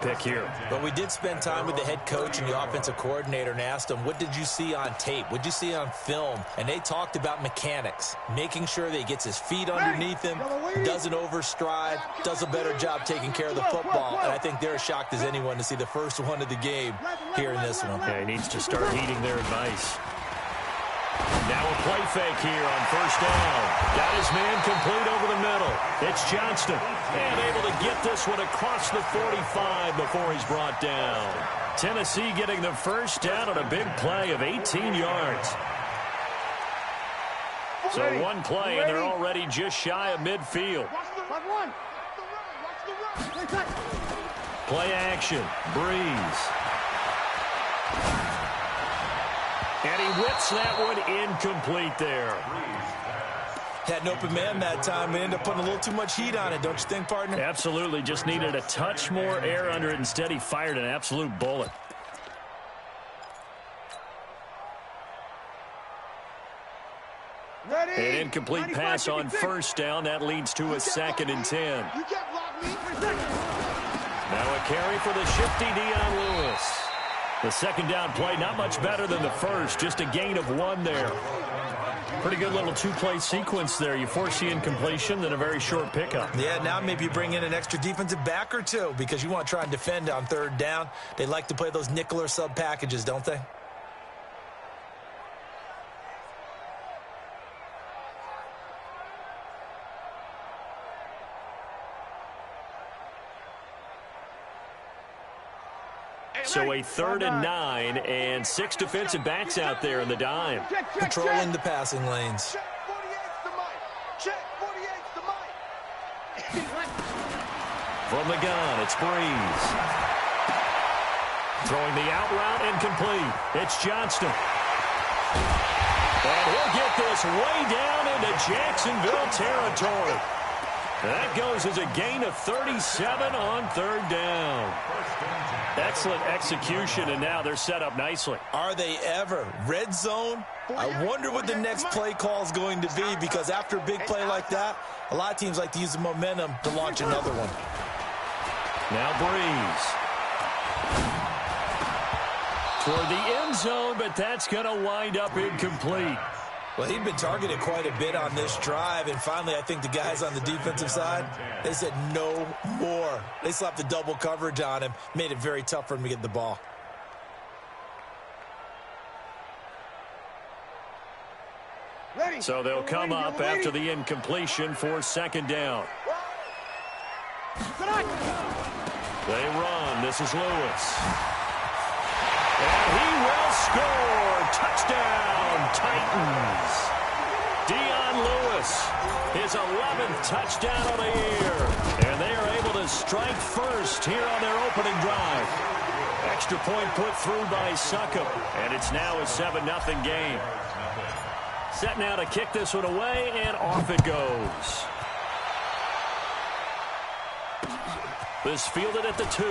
pick here. But we did spend time with the head coach and the offensive coordinator and asked them, what did you see on tape? What did you see on film? And they talked about mechanics, making sure that he gets his feet underneath him, doesn't overstride, does a better job taking care of the football. And I think they're as shocked as anyone to see the first one of the game here in this one. Yeah, he needs to start heeding their advice. Now a play fake here on first down. Got his man complete over the middle. It's Johnston. And able to get this one across the 45 before he's brought down. Tennessee getting the first down on a big play of 18 yards. So one play, and they're already just shy of midfield. Play action. Breeze. And he whips that one incomplete there. Had an open man that time. We ended up putting a little too much heat on it, don't you think, partner? Absolutely. Just needed a touch more air under it. Instead, he fired an absolute bullet. An incomplete pass on first down. That leads to a 2nd and 10. Now a carry for the shifty Dion Lewis. The second down play, not much better than the first. Just a gain of 1 there. Pretty good little 2-play sequence there. You force the incompletion, then a very short pickup. Yeah, now maybe you bring in an extra defensive back or two because you want to try and defend on third down. They like to play those nickel or sub packages, don't they? So a 3rd and 9 and 6 defensive backs out there in the dime. Controlling the passing lanes. From the gun, it's Breeze. Throwing the out route incomplete. It's Johnston. And he'll get this way down into Jacksonville territory. That goes as a gain of 37 on 3rd down. Excellent execution, and now they're set up nicely. Are they ever? Red zone? I wonder what the next play call is going to be, because after a big play like that, a lot of teams like to use the momentum to launch another one. Now Breeze. Toward the end zone, but that's going to wind up incomplete. Well, he'd been targeted quite a bit on this drive, and finally I think the guys on the defensive side, they said no more. They slapped the double coverage on him, made it very tough for him to get the ball. So they'll come up after the incompletion for 2nd down. They run. This is Lewis. And he will score. Touchdown, Titans. Dion Lewis, his 11th touchdown of the year. And they are able to strike first here on their opening drive. Extra point put through by Succop. And it's now a 7-0 game. Set now to kick this one away, and off it goes. This fielded at the 2.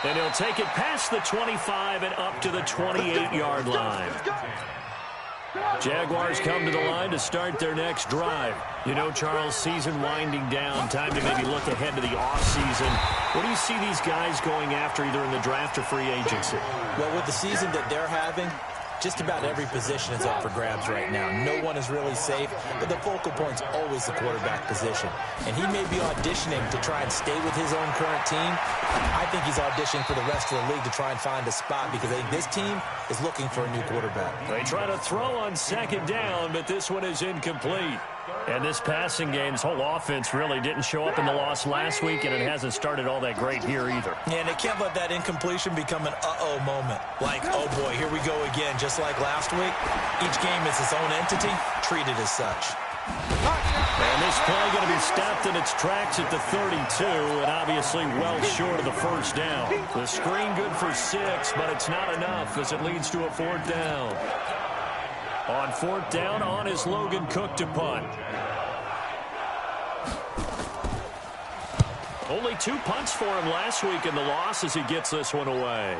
And he'll take it past the 25 and up to the 28-yard line. Jaguars come to the line to start their next drive. You know, Charles, season winding down, time to maybe look ahead to the offseason. What do you see these guys going after either in the draft or free agency? Well, with the season that they're having, just about every position is up for grabs right now. No one is really safe, but the focal point's always the quarterback position. And he may be auditioning to try and stay with his own current team. I think he's auditioning for the rest of the league to try and find a spot, because I think this team is looking for a new quarterback. They try to throw on 2nd down, but this one is incomplete. And this passing game, this whole offense really didn't show up in the loss last week, and it hasn't started all that great here either. Yeah, and they can't let that incompletion become an uh-oh moment. Like, oh boy, here we go again, just like last week. Each game is its own entity, treated as such. And this play going to be stopped in its tracks at the 32, and obviously well short of the first down. The screen good for 6, but it's not enough as it leads to a 4th down. On 4th down, on is Logan Cook to punt. Only 2 punts for him last week in the loss as he gets this one away.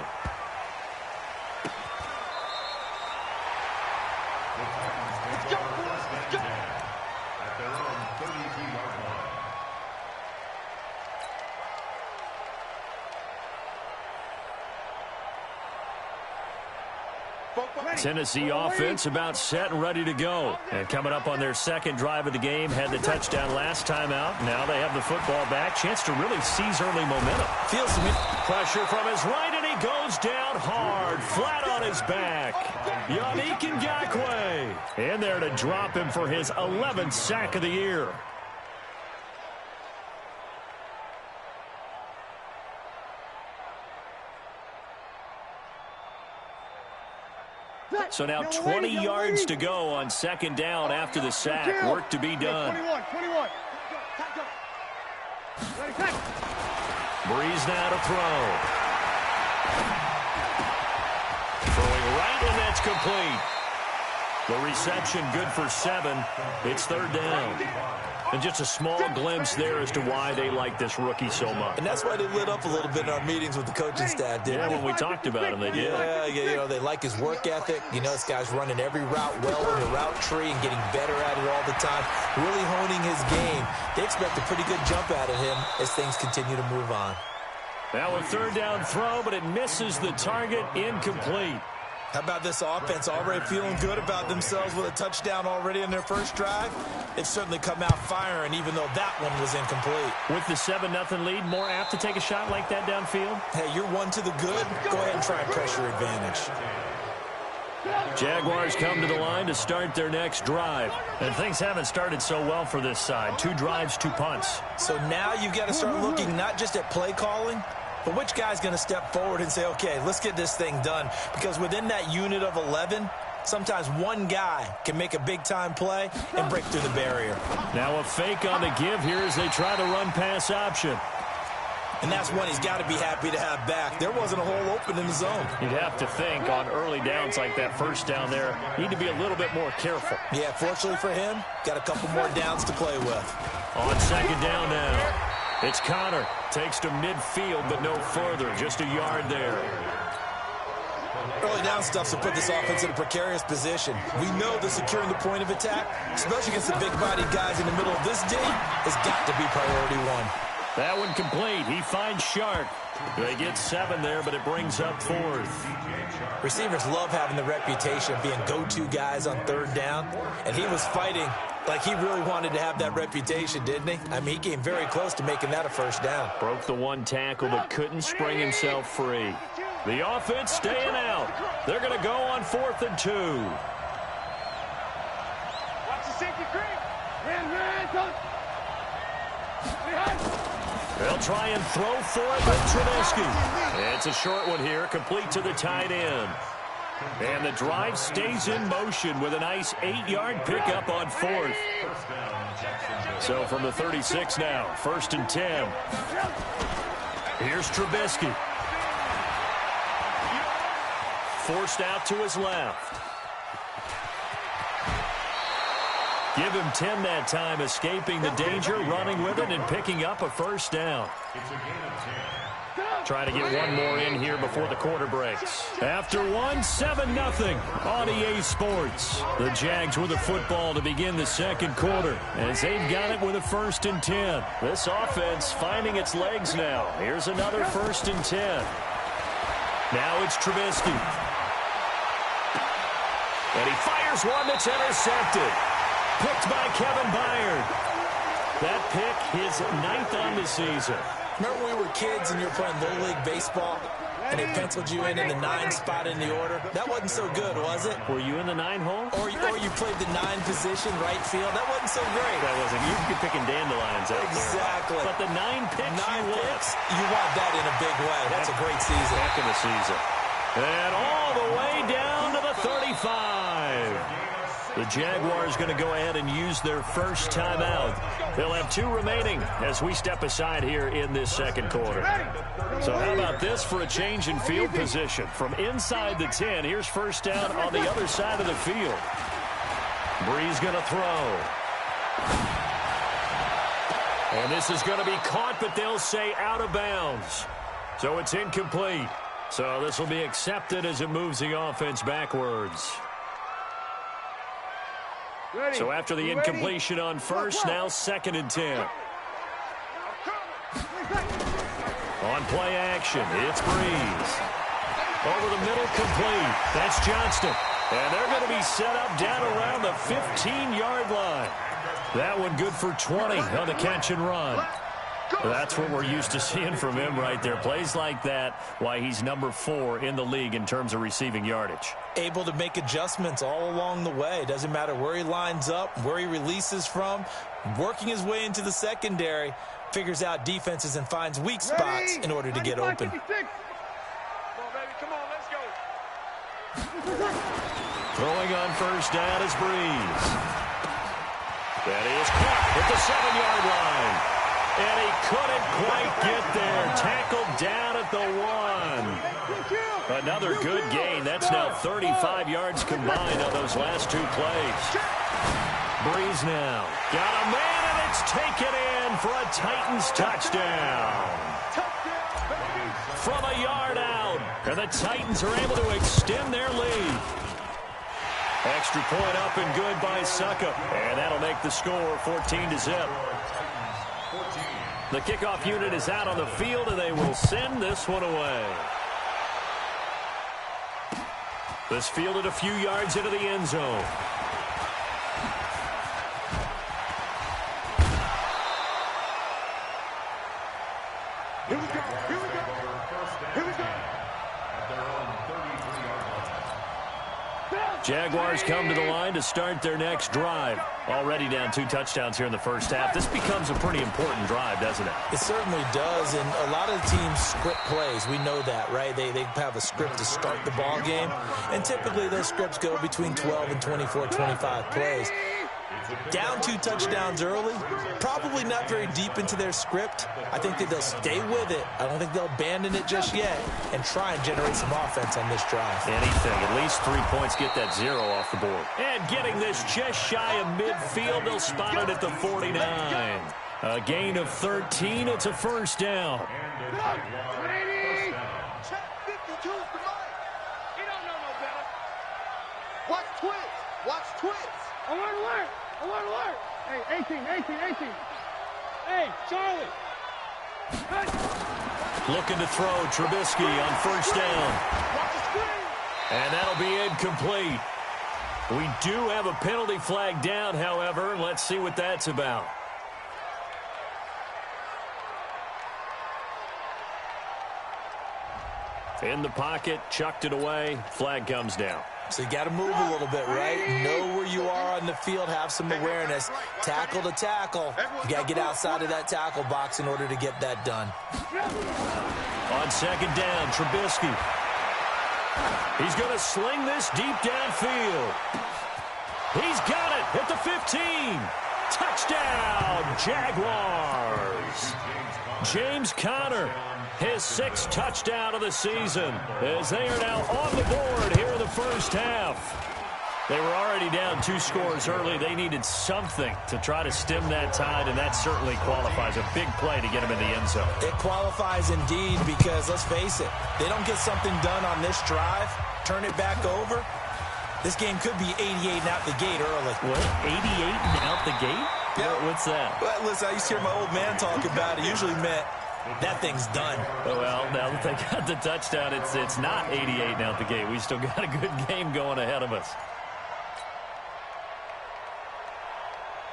Tennessee offense about set and ready to go. And coming up on their second drive of the game, had the touchdown last time out. Now they have the football back. Chance to really seize early momentum. Feels to me. Pressure from his right, and he goes down hard, flat on his back. Yannick Ngakoue in there to drop him for his 11th sack of the year. So now 20 yards to go on second down after the sack. Work to be done. 21. Breeze now to throw. Throwing right, and that's complete. The reception good for 7. It's third down. And just a small glimpse there as to why they like this rookie so much. And that's why they lit up a little bit in our meetings with the coaching staff, didn't they? When we talked about him, they did. Yeah, you know, they like his work ethic. You know, this guy's running every route well in the route tree and getting better at it all the time, really honing his game. They expect a pretty good jump out of him as things continue to move on. Now a third down throw, but it misses the target, incomplete. How about this offense already feeling good about themselves with a touchdown already in their first drive? They've certainly come out firing, even though that one was incomplete. With the 7-0 lead, more apt to take a shot like that downfield? Hey, you're one to the good. Go ahead and try and pressure advantage. Jaguars come to the line to start their next drive. And things haven't started so well for this side. 2 drives, 2 punts. So now you've got to start looking not just at play calling, but which guy's going to step forward and say, okay, let's get this thing done? Because within that unit of 11, sometimes one guy can make a big-time play and break through the barrier. Now a fake on the give here as they try the run-pass option. And that's one he's got to be happy to have back. There wasn't a hole open in the zone. You'd have to think on early downs like that first down there, need to be a little bit more careful. Yeah, fortunately for him, got a couple more downs to play with. On second down now. It's Connor. Takes to midfield, but no further. Just a yard there. Early down stuff to put this offense in a precarious position. We know that securing the point of attack, especially against the big-bodied guys in the middle of this D, has got to be priority 1. That one complete. He finds Shark. They get 7 there, but it brings up 4th. Receivers love having the reputation of being go-to guys on third down, and he was fighting like he really wanted to have that reputation, didn't he? I mean, he came very close to making that a first down. Broke the 1 tackle, but couldn't spring himself free. The offense staying out. They're going to go on 4th and 2. Watch the safety creep. They'll try and throw for it with Trubisky. It's a short one here, complete to the tight end. And the drive stays in motion with a nice 8-yard pickup on 4th. So from the 36 now, 1st and 10. Here's Trubisky. Forced out to his left. Give him 10 that time, escaping the danger, running with it, and picking up a first down. Try to get one more in here before the quarter breaks. After 7-0 on EA Sports. The Jags with the football to begin the second quarter as they've got it with a 1st and 10. This offense finding its legs now. Here's another 1st and 10. Now it's Trubisky. And he fires one that's intercepted. Picked by Kevin Byard. That pick, his 9th on the season. Remember when we were kids and you were playing Little League Baseball and they penciled you in the 9 spot in the order? That wasn't so good, was it? Were you in the 9 hole? Or you played the 9 position, right field? That wasn't so great. That wasn't. You could be picking dandelions out there. Exactly. But the 9 picks, you want that in a big way. That's a great season. Heck of a season. And all the way down to the 35. The Jaguars going to go ahead and use their first timeout. They'll have 2 remaining as we step aside here in this second quarter. So how about this for a change in field position? From inside the 10, here's first down on the other side of the field. Breeze going to throw. And this is going to be caught, but they'll say out of bounds. So it's incomplete. So this will be accepted as it moves the offense backwards. So after the incompletion on first, now 2nd and 10. On play action, it's Breeze. Over the middle, complete. That's Johnston. And they're going to be set up down around the 15-yard line. That one good for 20 on the catch and run. That's what we're used to seeing from him right there. Plays like that, why he's number 4 in the league in terms of receiving yardage. Able to make adjustments all along the way. Doesn't matter where he lines up, where he releases from. Working his way into the secondary, figures out defenses and finds weak spots in order to get open. Throwing on first down is Breeze. That is caught at the 7-yard line. And he couldn't quite get there. Tackled down at the 1. Another good gain. That's now 35 yards combined on those last 2 plays. Breeze now. Got a man, and it's taken in for a Titans touchdown. From a yard out. And the Titans are able to extend their lead. Extra point up and good by Suckup. And that'll make the score 14-0. The kickoff unit is out on the field, and they will send this one away. This fielded a few yards into the end zone. Here we go. Here we go. Here we go. Jaguars come to the line to start their next drive. Already down 2 touchdowns here in the first half. This becomes a pretty important drive, doesn't it? It certainly does, and a lot of teams script plays. We know that, right? They have a script to start the ball game, and typically those scripts go between 12 and 24, 25 plays. Down 2 touchdowns early, probably not very deep into their script. I think that they'll stay with it. I don't think they'll abandon it just yet and try and generate some offense on this drive. Anything. At least 3 points, get that 0 off the board. And getting this just shy of midfield, they'll spot it at the 49. A gain of 13. It's a first down. Watch twins. Watch twins. Alert, alert. Alert, alert. Hey, 18. Hey, Charlie. Looking to throw Trubisky on first down. And that'll be incomplete. We do have a penalty flag down, however. Let's see what that's about. In the pocket, chucked it away. Flag comes down. So you got to move a little bit, right? Know where you are on the field, have some awareness. Tackle to tackle. You got to get outside of that tackle box in order to get that done. On second down, Trubisky. He's going to sling this deep downfield. He's got it at the 15. Touchdown, Jaguars. James Conner, his 6th touchdown of the season, as they are now on the board here in the first half. They were already down 2 scores early. They needed something to try to stem that tide, and that certainly qualifies. A big play to get them in the end zone. It qualifies indeed because, let's face it, they don't get something done on this drive, turn it back over, this game could be 88 and out the gate early. What? 88 and out the gate? Yeah. What's that? Well, listen, I used to hear my old man talk about it. Usually meant that thing's done. Well, now that they got the touchdown, it's not 88 and out the gate. We still got a good game going ahead of us.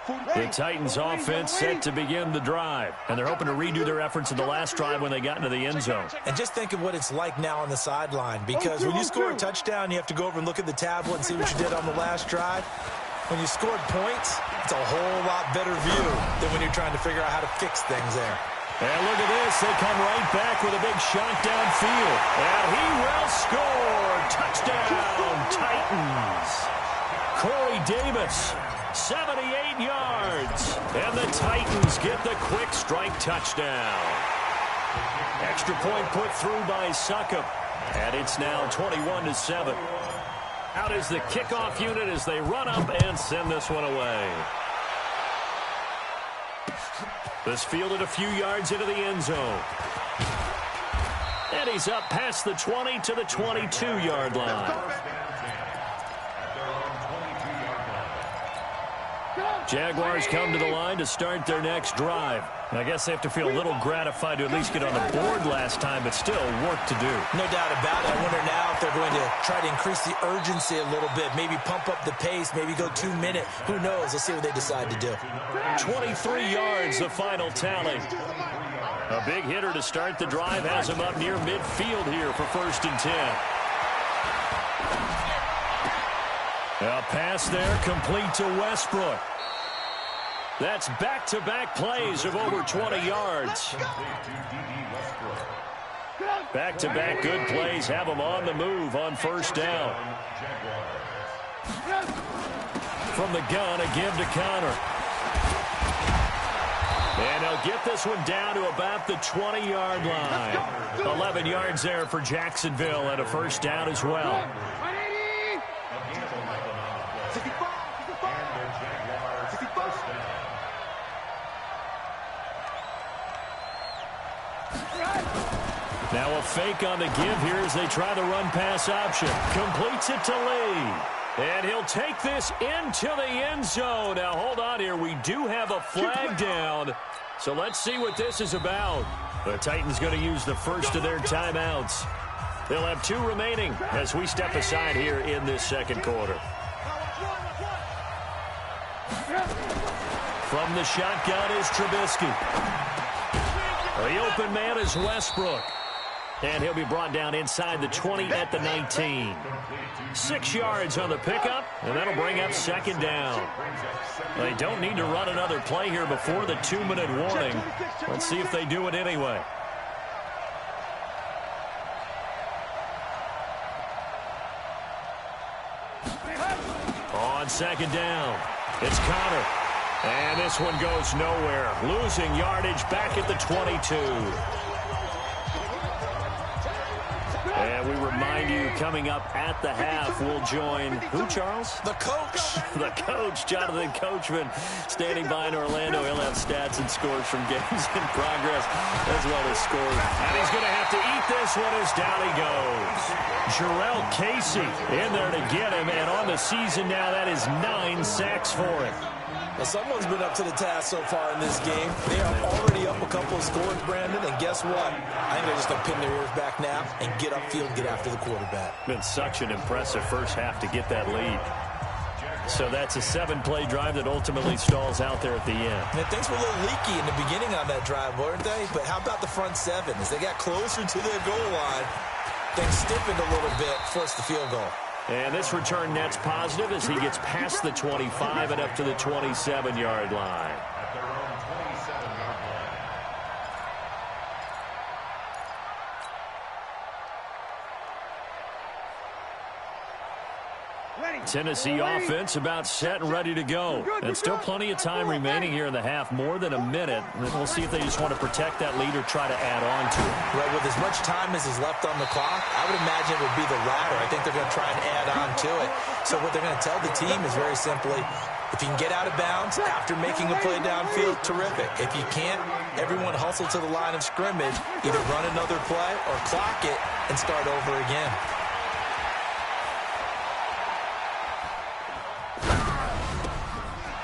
The Titans offense set to begin the drive, and they're hoping to redo their efforts in the last drive when they got into the end zone. And just think of what it's like now on the sideline, because when you score a touchdown, you have to go over and look at the tablet and see what you did on the last drive. When you scored points, it's a whole lot better view than when you're trying to figure out how to fix things there. And look at this. They come right back with a big shot downfield. And he will score. Touchdown, Titans. Corey Davis, 78 yards. And the Titans get the quick strike touchdown. Extra point put through by Suckup. And it's now 21-7. Out is the kickoff unit as they run up and send this one away. This fielded a few yards into the end zone. And he's up past the 20 to the 22-yard line. Jaguars come to the line to start their next drive. I guess they have to feel a little gratified to at least get on the board last time, but still work to do. No doubt about it. I wonder now if they're going to try to increase the urgency a little bit, maybe pump up the pace, maybe go 2 minutes. Who knows? Let's see what they decide to do. 23 yards, the final tally. A big hitter to start the drive has him up near midfield here for 1st and 10. A pass there complete to Westbrook. That's back-to-back plays of over 20 yards. Back-to-back good plays have him on the move on 1st down. From the gun, a give to Connor. And he'll get this one down to about the 20-yard line. 11 yards there for Jacksonville and a 1st down as well. Now a fake on the give here as they try the run-pass option. Completes it to Lee. And he'll take this into the end zone. Now, hold on here. We do have a flag down. So let's see what this is about. The Titans going to use the first of their timeouts. They'll have 2 remaining as we step aside here in this 2nd quarter. From the shotgun is Trubisky. The open man is Westbrook. And he'll be brought down inside the 20 at the 19. 6 yards on the pickup, and that'll bring up 2nd down. They don't need to run another play here before the 2-minute warning. Let's see if they do it anyway. On 2nd down, it's Connor. And this one goes nowhere. Losing yardage back at the 22. And we remind you, coming up at the half, we'll join who, Charles? The coach. The coach, Jonathan Coachman, standing by in Orlando. He'll have stats and scores from games in progress, as well as scores. And he's going to have to eat this one as down he goes. Jarrell Casey in there to get him, and on the season now, that is 9 sacks for him. Well, someone's been up to the task so far in this game. They are already up a couple of scores, Brandon, and guess what? I think they're just going to pin their ears back now and get upfield and get after the quarterback. Been such an impressive first half to get that lead. So that's a 7-play drive that ultimately stalls out there at the end. And things were a little leaky in the beginning on that drive, weren't they? But how about the front 7? As they got closer to their goal line, things stiffened a little bit, forced the field goal. And this return net's positive as he gets past the 25 and up to the 27-yard line. Tennessee offense about set and ready to go. And still plenty of time remaining here in the half, more than a minute. And we'll see if they just want to protect that lead or try to add on to it. Right, with as much time as is left on the clock, I would imagine it would be the latter. I think they're going to try and add on to it. So what they're going to tell the team is very simply, if you can get out of bounds after making a play downfield, terrific. If you can't, everyone hustle to the line of scrimmage, either run another play or clock it and start over again.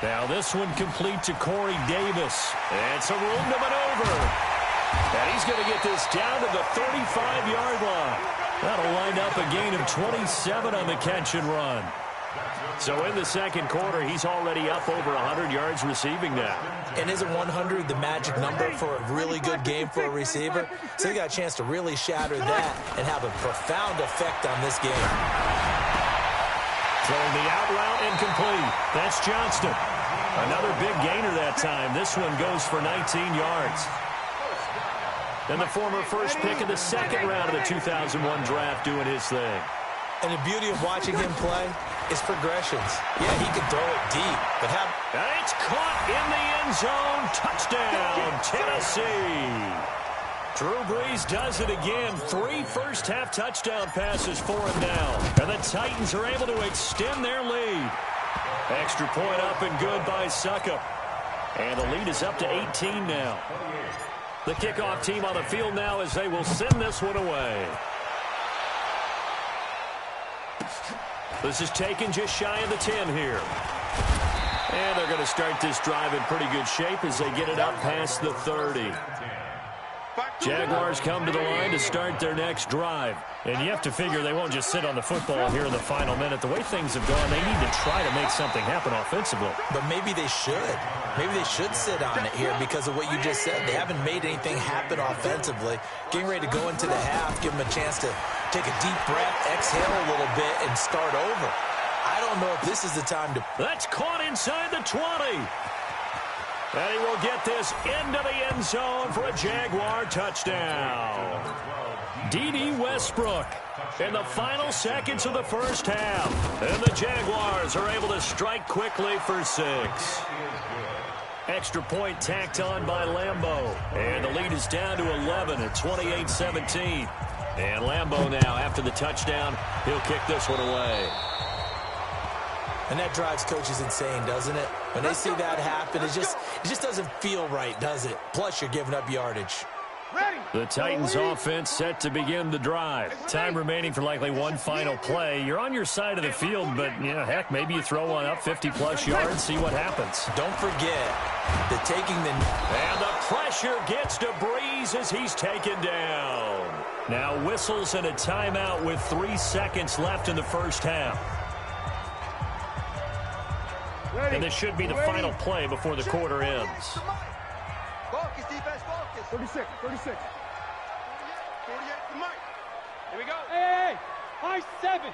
Now this one complete to Corey Davis. And some room to maneuver. And he's going to get this down to the 35-yard line. That'll wind up a gain of 27 on the catch and run. So in the 2nd quarter, he's already up over 100 yards receiving now. And isn't 100 the magic number for a really good game for a receiver? So he got a chance to really shatter that and have a profound effect on this game. Throwing the out route incomplete. That's Johnston. Another big gainer that time. This one goes for 19 yards. And the former first pick of the 2nd round of the 2001 draft doing his thing. And the beauty of watching him play is progressions. Yeah, he can throw it deep, but how... And it's caught in the end zone. Touchdown, Tennessee. Drew Brees does it again. 3 first-half touchdown passes for him now. And the Titans are able to extend their lead. Extra point up and good by Succop. And the lead is up to 18 now. The kickoff team on the field now as they will send this one away. This is taken just shy of the 10 here. And they're going to start this drive in pretty good shape as they get it up past the 30. Jaguars come to the line to start their next drive. And you have to figure they won't just sit on the football here in the final minute. The way things have gone, they need to try to make something happen offensively. But maybe they should. Maybe they should sit on it here because of what you just said. They haven't made anything happen offensively. Getting ready to go into the half, give them a chance to take a deep breath, exhale a little bit, and start over. I don't know if this is the time to... That's caught inside the 20. And he will get this into the end zone for a Jaguar touchdown. D.D. Westbrook in the final seconds of the first half. And the Jaguars are able to strike quickly for 6. Extra point tacked on by Lambeau. And the lead is down to 11 at 28-17. And Lambeau now, after the touchdown, he'll kick this one away. And that drives coaches insane, doesn't it? When they see that happen, it just doesn't feel right, does it? Plus, you're giving up yardage. The Titans offense set to begin the drive. Time remaining for likely one final play. You're on your side of the field, but, you know, heck, maybe you throw one up 50-plus yards, see what happens. Don't forget that taking the... And the pressure gets to Breeze as he's taken down. Now whistles and a timeout with 3 seconds left in the first half. And this should be the final play before the quarter ends. Focus, defense, focus. 36, 36. 48, here we go. Hey, 5-7.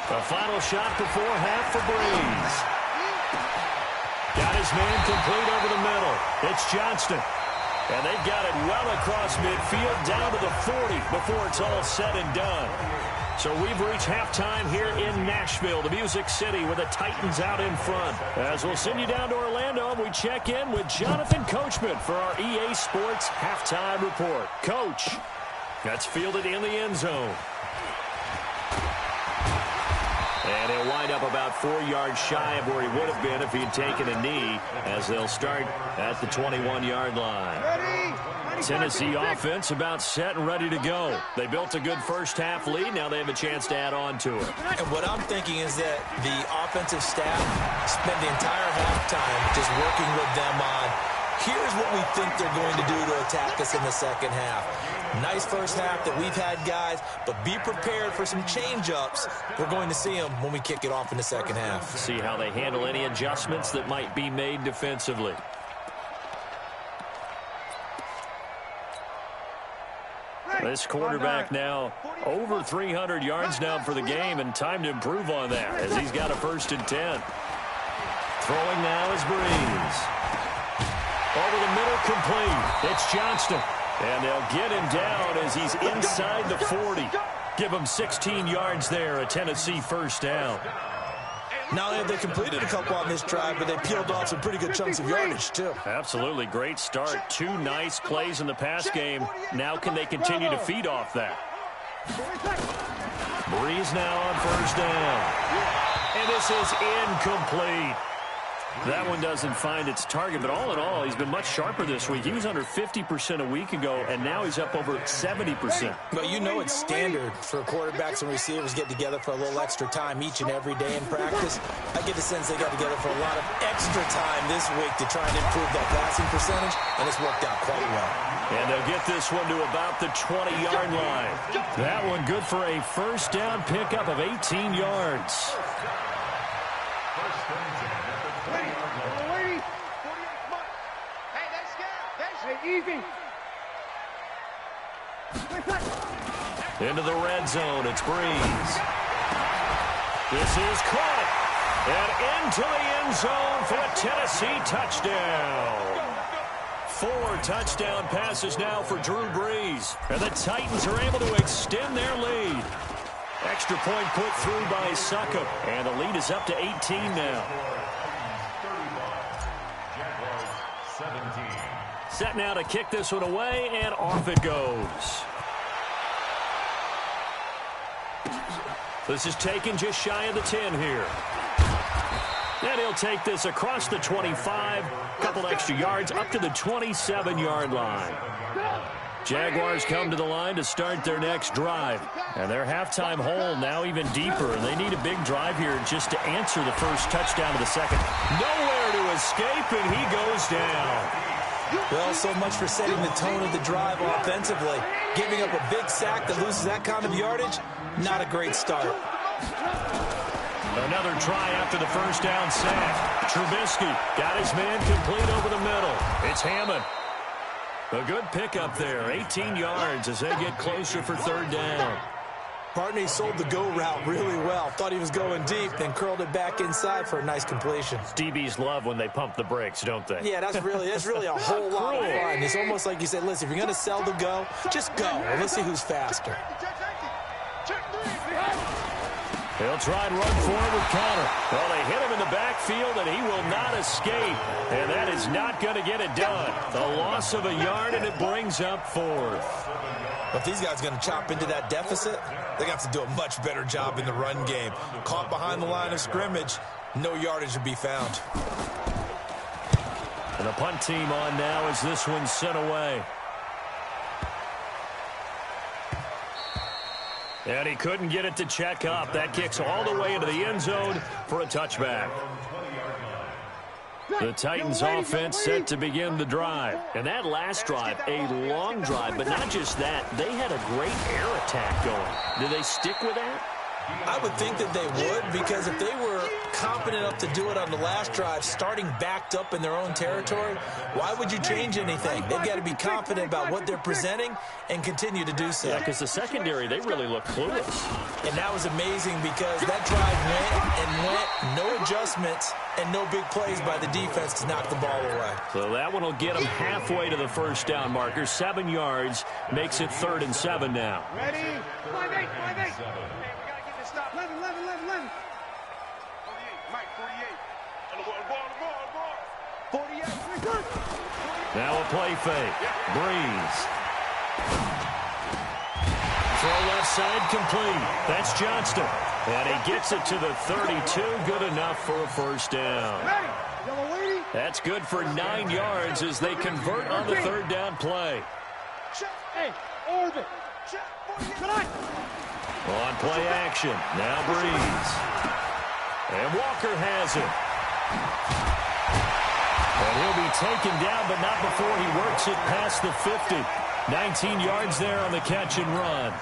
The final shot before half for Breeze. Got his man complete over the middle. It's Johnston. And they've got it well across midfield down to the 40 before it's all said and done. So we've reached halftime here in Nashville, the Music City, with the Titans out in front. As we'll send you down to Orlando, we check in with Jonathan Coachman for our EA Sports Halftime Report. Coach, that's fielded in the end zone. And he'll wind up about 4 yards shy of where he would have been if he'd taken a knee, as they'll start at the 21-yard line. Tennessee offense about set and ready to go. They built a good first-half lead. Now they have a chance to add on to it. And what I'm thinking is that the offensive staff spent the entire halftime just working with them on, here's what we think they're going to do to attack us in the second half. Nice first half that we've had, guys, but be prepared for some change-ups. We're going to see them when we kick it off in the second half. See how they handle any adjustments that might be made defensively. This quarterback now over 300 yards now for the game, and time to improve on that as he's got a 1st and 10. Throwing now is Breeze. Over the middle, complete. It's Johnston. And they'll get him down as he's inside the 40. Give him 16 yards there, a Tennessee first down. Not only have they completed a couple on this drive, but they peeled off some pretty good chunks of yardage, too. Absolutely. Great start. 2 nice plays in the pass game. Now can they continue to feed off that? Breeze now on 1st down. And this is incomplete. That one doesn't find its target, but all in all, he's been much sharper this week. He was under 50% a week ago, and now he's up over 70%. But you know it's standard for quarterbacks and receivers get together for a little extra time each and every day in practice. I get the sense they got together for a lot of extra time this week to try and improve that passing percentage, and it's worked out quite well. And they'll get this one to about the 20-yard line. That one good for a 1st down pickup of 18 yards. Easy. Into the red zone, it's Breeze. This is caught. And into the end zone for a Tennessee touchdown. 4 touchdown passes now for Drew Brees. And the Titans are able to extend their lead. Extra point put through by Succop. And the lead is up to 18 now. Set now to kick this one away, and off it goes. This is taken just shy of the 10 here. And he'll take this across the 25, couple extra yards, up to the 27-yard line. Jaguars come to the line to start their next drive. And their halftime hole now even deeper. And they need a big drive here just to answer the first touchdown of the second. Nowhere to escape, and he goes down. Well, so much for setting the tone of the drive offensively. Giving up a big sack that loses that kind of yardage, not a great start. Another try after the first down sack. Trubisky got his man complete over the middle. It's Hammond. A good pickup there, 18 yards as they get closer for third down. Barney sold the go route really well. Thought he was going deep, then curled it back inside for a nice completion. DBs love when they pump the brakes, don't they? Yeah, that's really a whole lot of fun. It's almost like you said, listen, if you're going to sell the go, just go. And let's see who's faster. He'll try and run forward with Connor. Well, they hit him in the backfield, and he will not escape. And that is not going to get it done. The loss of a yard, and it brings up fourth. If these guys are going to chop into that deficit, they're going to have to do a much better job in the run game. Caught behind the line of scrimmage, no yardage to be found. And the punt team on now as this one's sent away. And he couldn't get it to check up. That kicks all the way into the end zone for a touchback. The Titans offense set to begin the drive. And that last drive, a long drive, but not just that. They had a great air attack going. Do they stick with that? I would think that they would, because if they were competent enough to do it on the last drive, starting backed up in their own territory, why would you change anything? They've got to be confident about what they're presenting and continue to do so. Yeah, because the secondary, they really look clueless. And that was amazing because that drive went, no adjustments, and no big plays by the defense to knock the ball away. So that one will get them halfway to the first down marker. 7 yards makes it 3rd and 7 now. Ready? 5-8, 5-8. Stop. 11, 11, 11, 11. 48, Mike, 48. 48. Now a play fake. Breeze. Throw left side complete. That's Johnston. And he gets it to the 32. Good enough for a first down. That's good for 9 yards as they convert on the 3rd down play. Hey, orbit. Good on. On play action. Now Breeze. And Walker has it. And he'll be taken down, but not before he works it past the 50. 19 yards there on the catch and run.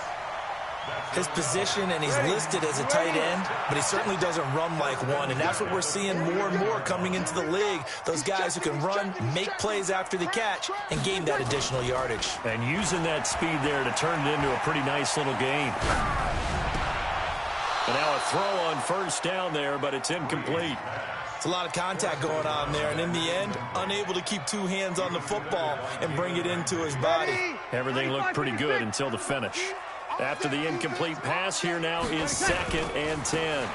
His position, and he's listed as a tight end, but he certainly doesn't run like one, and that's what we're seeing more and more coming into the league. Those guys who can run, make plays after the catch, and gain that additional yardage. And using that speed there to turn it into a pretty nice little gain. And now a throw on first down there, but it's incomplete. It's a lot of contact going on there, and in the end, unable to keep 2 hands on the football and bring it into his body. Everything looked pretty good until the finish. After the incomplete pass, here now is 2nd and 10.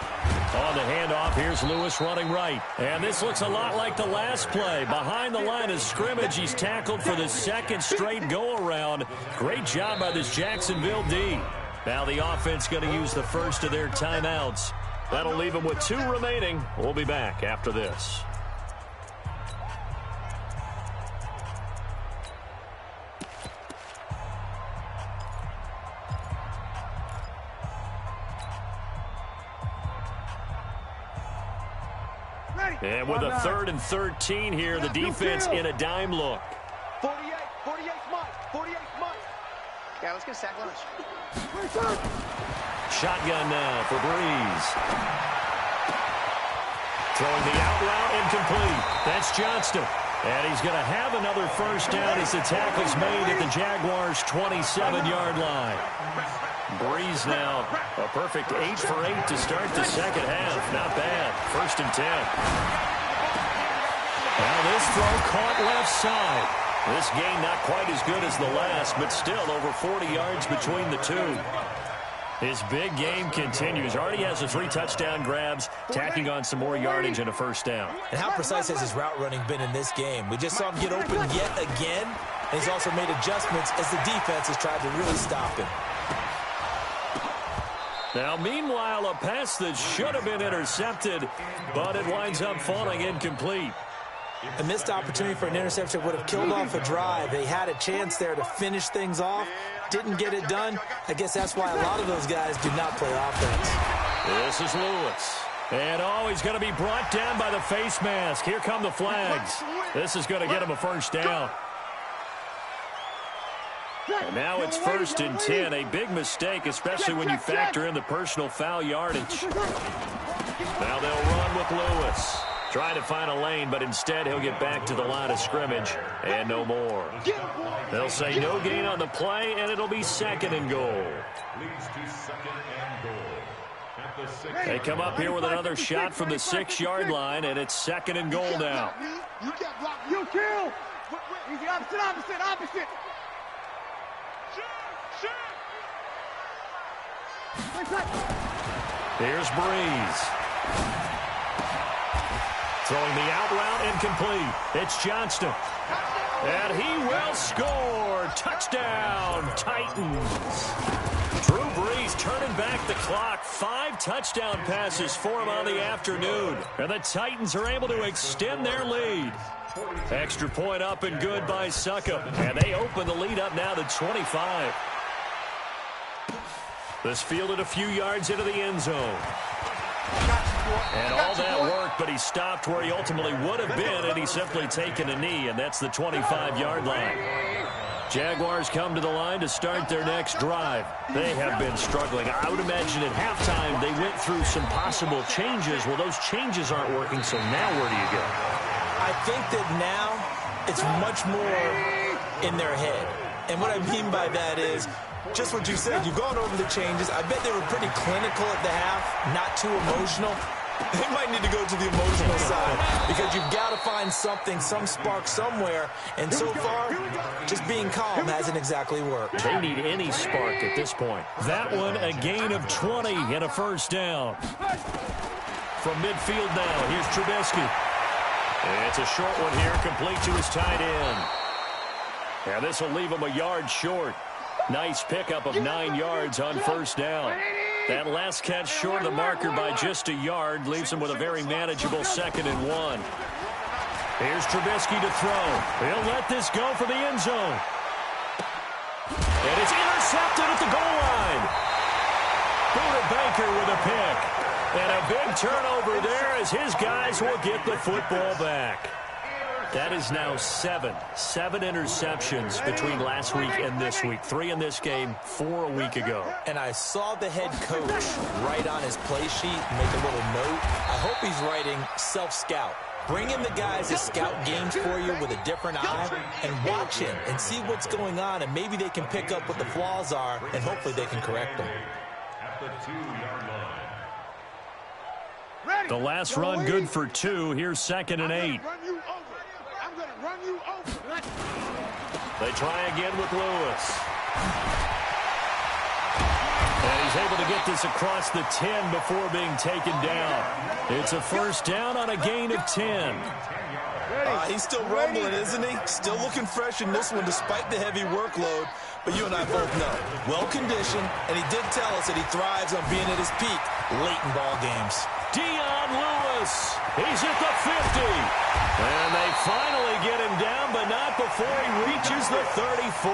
On the handoff, here's Lewis running right. And this looks a lot like the last play. Behind the line of scrimmage, he's tackled for the 2nd straight go-around. Great job by this Jacksonville D. Now the offense going to use the first of their timeouts. That'll leave them with 2 remaining. We'll be back after this. And with a 3rd and 13 here, the defense in a dime look. 48, 48 Mike, 48 Mike. Yeah, let's get sack lunch. Shotgun now for Breeze. Throwing the out route incomplete. That's Johnston. And he's going to have another first down as the tackle's made at the Jaguars' 27-yard line. Breeze now a perfect 8 for 8 to start the second half. Not bad. 1st and 10. Now this throw caught left side. This gain not quite as good as the last, but still over 40 yards between the two. His big game continues. Already has the 3 touchdown grabs, tacking on some more yardage and a first down. And how precise has his route running been in this game? We just saw him get open yet again, and he's also made adjustments as the defense has tried to really stop him. Now, meanwhile, a pass that should have been intercepted, but it winds up falling incomplete. A missed opportunity for an interception would have killed off a drive. They had a chance there to finish things off. Didn't get it done. I guess that's why a lot of those guys do not play offense. This is Lewis. And, he's going to be brought down by the face mask. Here come the flags. This is going to get him a first down. And now it's 1st and 10. A big mistake, especially when you factor in the personal foul yardage. Now they'll run with Lewis. Trying to find a lane, but instead he'll get back to the line of scrimmage and no more. They'll say no gain on the play, and it'll be 2nd and goal. They come up here with another shot from the 6-yard line, and it's 2nd and goal now. You kill. Easy, opposite. Here's Breeze. Throwing the out route incomplete. It's Johnston. And he will score. Touchdown, Titans. Drew Brees turning back the clock. 5 touchdown passes for him on the afternoon. And the Titans are able to extend their lead. Extra point up and good by Succop. And they open the lead up now to 25. This fielded a few yards into the end zone. And all that work, but he stopped where he ultimately would have been, and he's simply taken a knee, and that's the 25-yard line. Jaguars come to the line to start their next drive. They have been struggling. I would imagine at halftime they went through some possible changes. Well, those changes aren't working, so now where do you go? I think that now it's much more in their head. And what I mean by that is just what you said. You've gone over the changes. I bet they were pretty clinical at the half, not too emotional. They might need to go to the emotional side because you've got to find something, some spark somewhere. And so far, just being calm hasn't exactly worked. They need any spark at this point. That one, a gain of 20 and a first down. From midfield now, here's Trubisky. It's a short one here, complete to his tight end. And this will leave him a yard short. Nice pickup of 9 yards on first down. That last catch short of the marker by just a yard leaves him with a very manageable 2nd and 1. Here's Trubisky to throw. He'll let this go for the end zone. And it's intercepted at the goal line. Buda Baker with a pick. And a big turnover there as his guys will get the football back. That is now 7 interceptions between last week and this week. 3 in this game, 4 a week ago. And I saw the head coach write on his play sheet, make a little note. I hope he's writing self-scout. Bring in the guys that scout games for you with a different eye and watch him and see what's going on, and maybe they can pick up what the flaws are, and hopefully they can correct them. At the 2-yard line. The last run good for 2. Here's 2nd and 8. They try again with Lewis. And he's able to get this across the 10 before being taken down. It's a first down on a gain of 10. He's still rumbling, isn't he? Still looking fresh in this one despite the heavy workload. But you and I both know, well-conditioned, and he did tell us that he thrives on being at his peak late in ball games. Dion Lewis, he's at the 50. And they finally get him down, but not before he reaches the 34.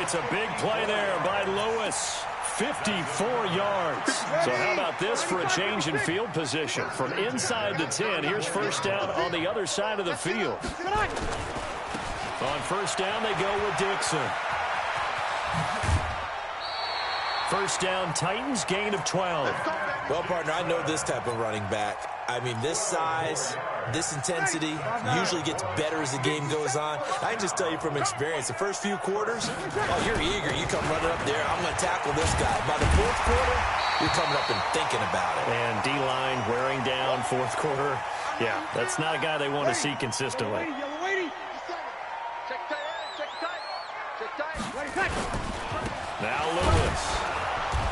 It's a big play there by Lewis. 54 yards. So how about this for a change in field position? From inside the 10, here's first down on the other side of the field. On first down, they go with Dixon. First down, Titans, gain of 12. Well, partner, I know this type of running back. I mean, this size, this intensity usually gets better as the game goes on. I can just tell you from experience, the first few quarters, you're eager. You come running up there, I'm going to tackle this guy. By the fourth quarter, you're coming up and thinking about it. And D-line wearing down fourth quarter. Yeah, that's not a guy they want to see consistently. Now Lewis.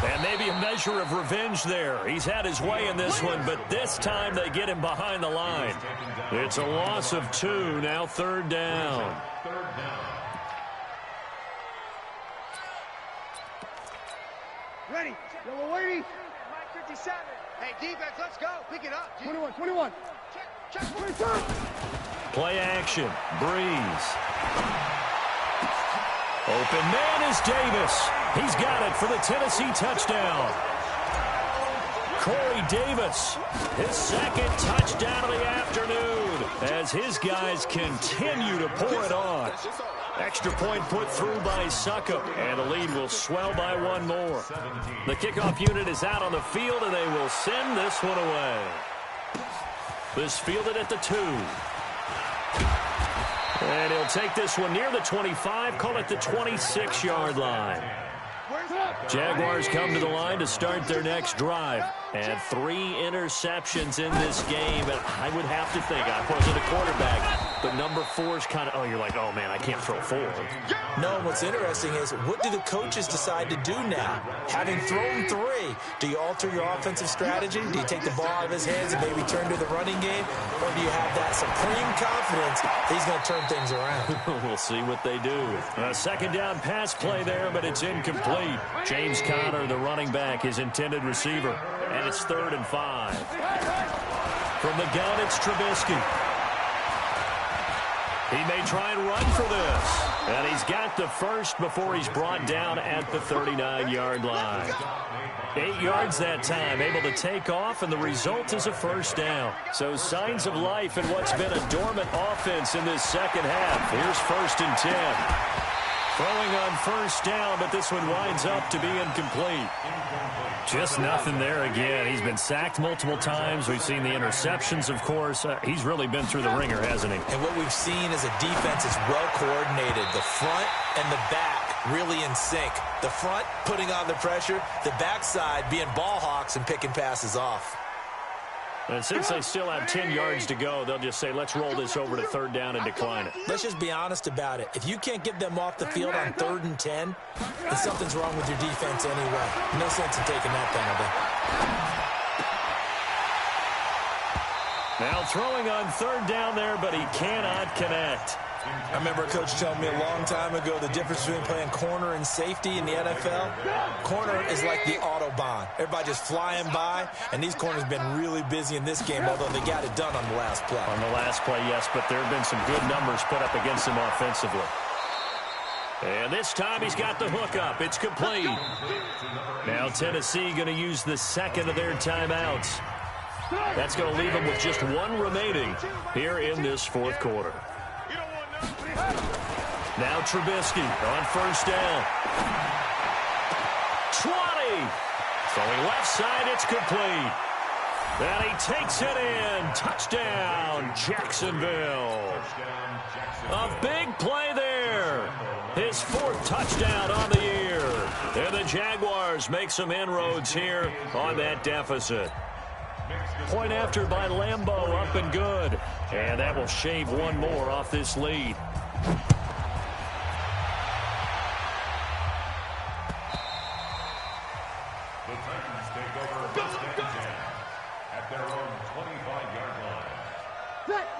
And maybe a measure of revenge there. He's had his way in this one, but this time they get him behind the line. It's a loss of 2, now third down. Ready. Yellow lady. Mike 57. Hey, defense, let's go. Pick it up. 21. Play action. Breeze. Open man is Davis. He's got it for the Tennessee touchdown. Corey Davis, his second touchdown of the afternoon as his guys continue to pour it on. Extra point put through by Suckup, and the lead will swell by one more. The kickoff unit is out on the field, and they will send this one away. This fielded at the 2. And he'll take this one near the 25, call it the 26-yard line. Jaguars come to the line to start their next drive. And 3 interceptions in this game. And I would have to think, I wasn't a quarterback, but number 4 is kind of, you're like, oh, man, I can't throw 4. No, what's interesting is, what do the coaches decide to do now? Having thrown 3, do you alter your offensive strategy? Do you take the ball out of his hands and maybe turn to the running game? Or do you have that supreme confidence that he's going to turn things around? We'll see what they do. A second down pass play there, but it's incomplete. James Conner, the running back, his intended receiver. And it's 3rd and 5. From the gun, it's Trubisky. He may try and run for this. And he's got the first before he's brought down at the 39-yard line. 8 yards that time, able to take off, and the result is a first down. So signs of life in what's been a dormant offense in this second half. Here's 1st and 10. Throwing on first down, but this one winds up to be incomplete. Just nothing there again. He's been sacked multiple times. We've seen the interceptions, of course. He's really been through the ringer, hasn't he? And what we've seen is a defense that's well coordinated. The front and the back really in sync. The front putting on the pressure, the backside being ball hawks and picking passes off. And since they still have 10 yards to go, they'll just say, let's roll this over to 3rd down and decline it. Let's just be honest about it. If you can't get them off the field on 3rd and 10, then something's wrong with your defense anyway. No sense in taking that penalty. Now throwing on 3rd down there, but he cannot connect. I remember a coach telling me a long time ago the difference between playing corner and safety in the NFL. Corner is like the Autobahn. Everybody just flying by, and these corners have been really busy in this game, although they got it done on the last play. On the last play, yes, but there have been some good numbers put up against him offensively. And this time he's got the hook up. It's complete. Now Tennessee going to use the second of their timeouts. That's going to leave them with just 1 remaining here in this 4th quarter. Now Trubisky on first down. 20. Throwing left side, it's complete. And he takes it in. Touchdown, Jacksonville. A big play there. His 4th touchdown on the year. And the Jaguars make some inroads here on that deficit. Point after by Lambeau, up and good. And that will shave 1 more off this lead. The Titans take over 1st and 10 at their own 25-yard line.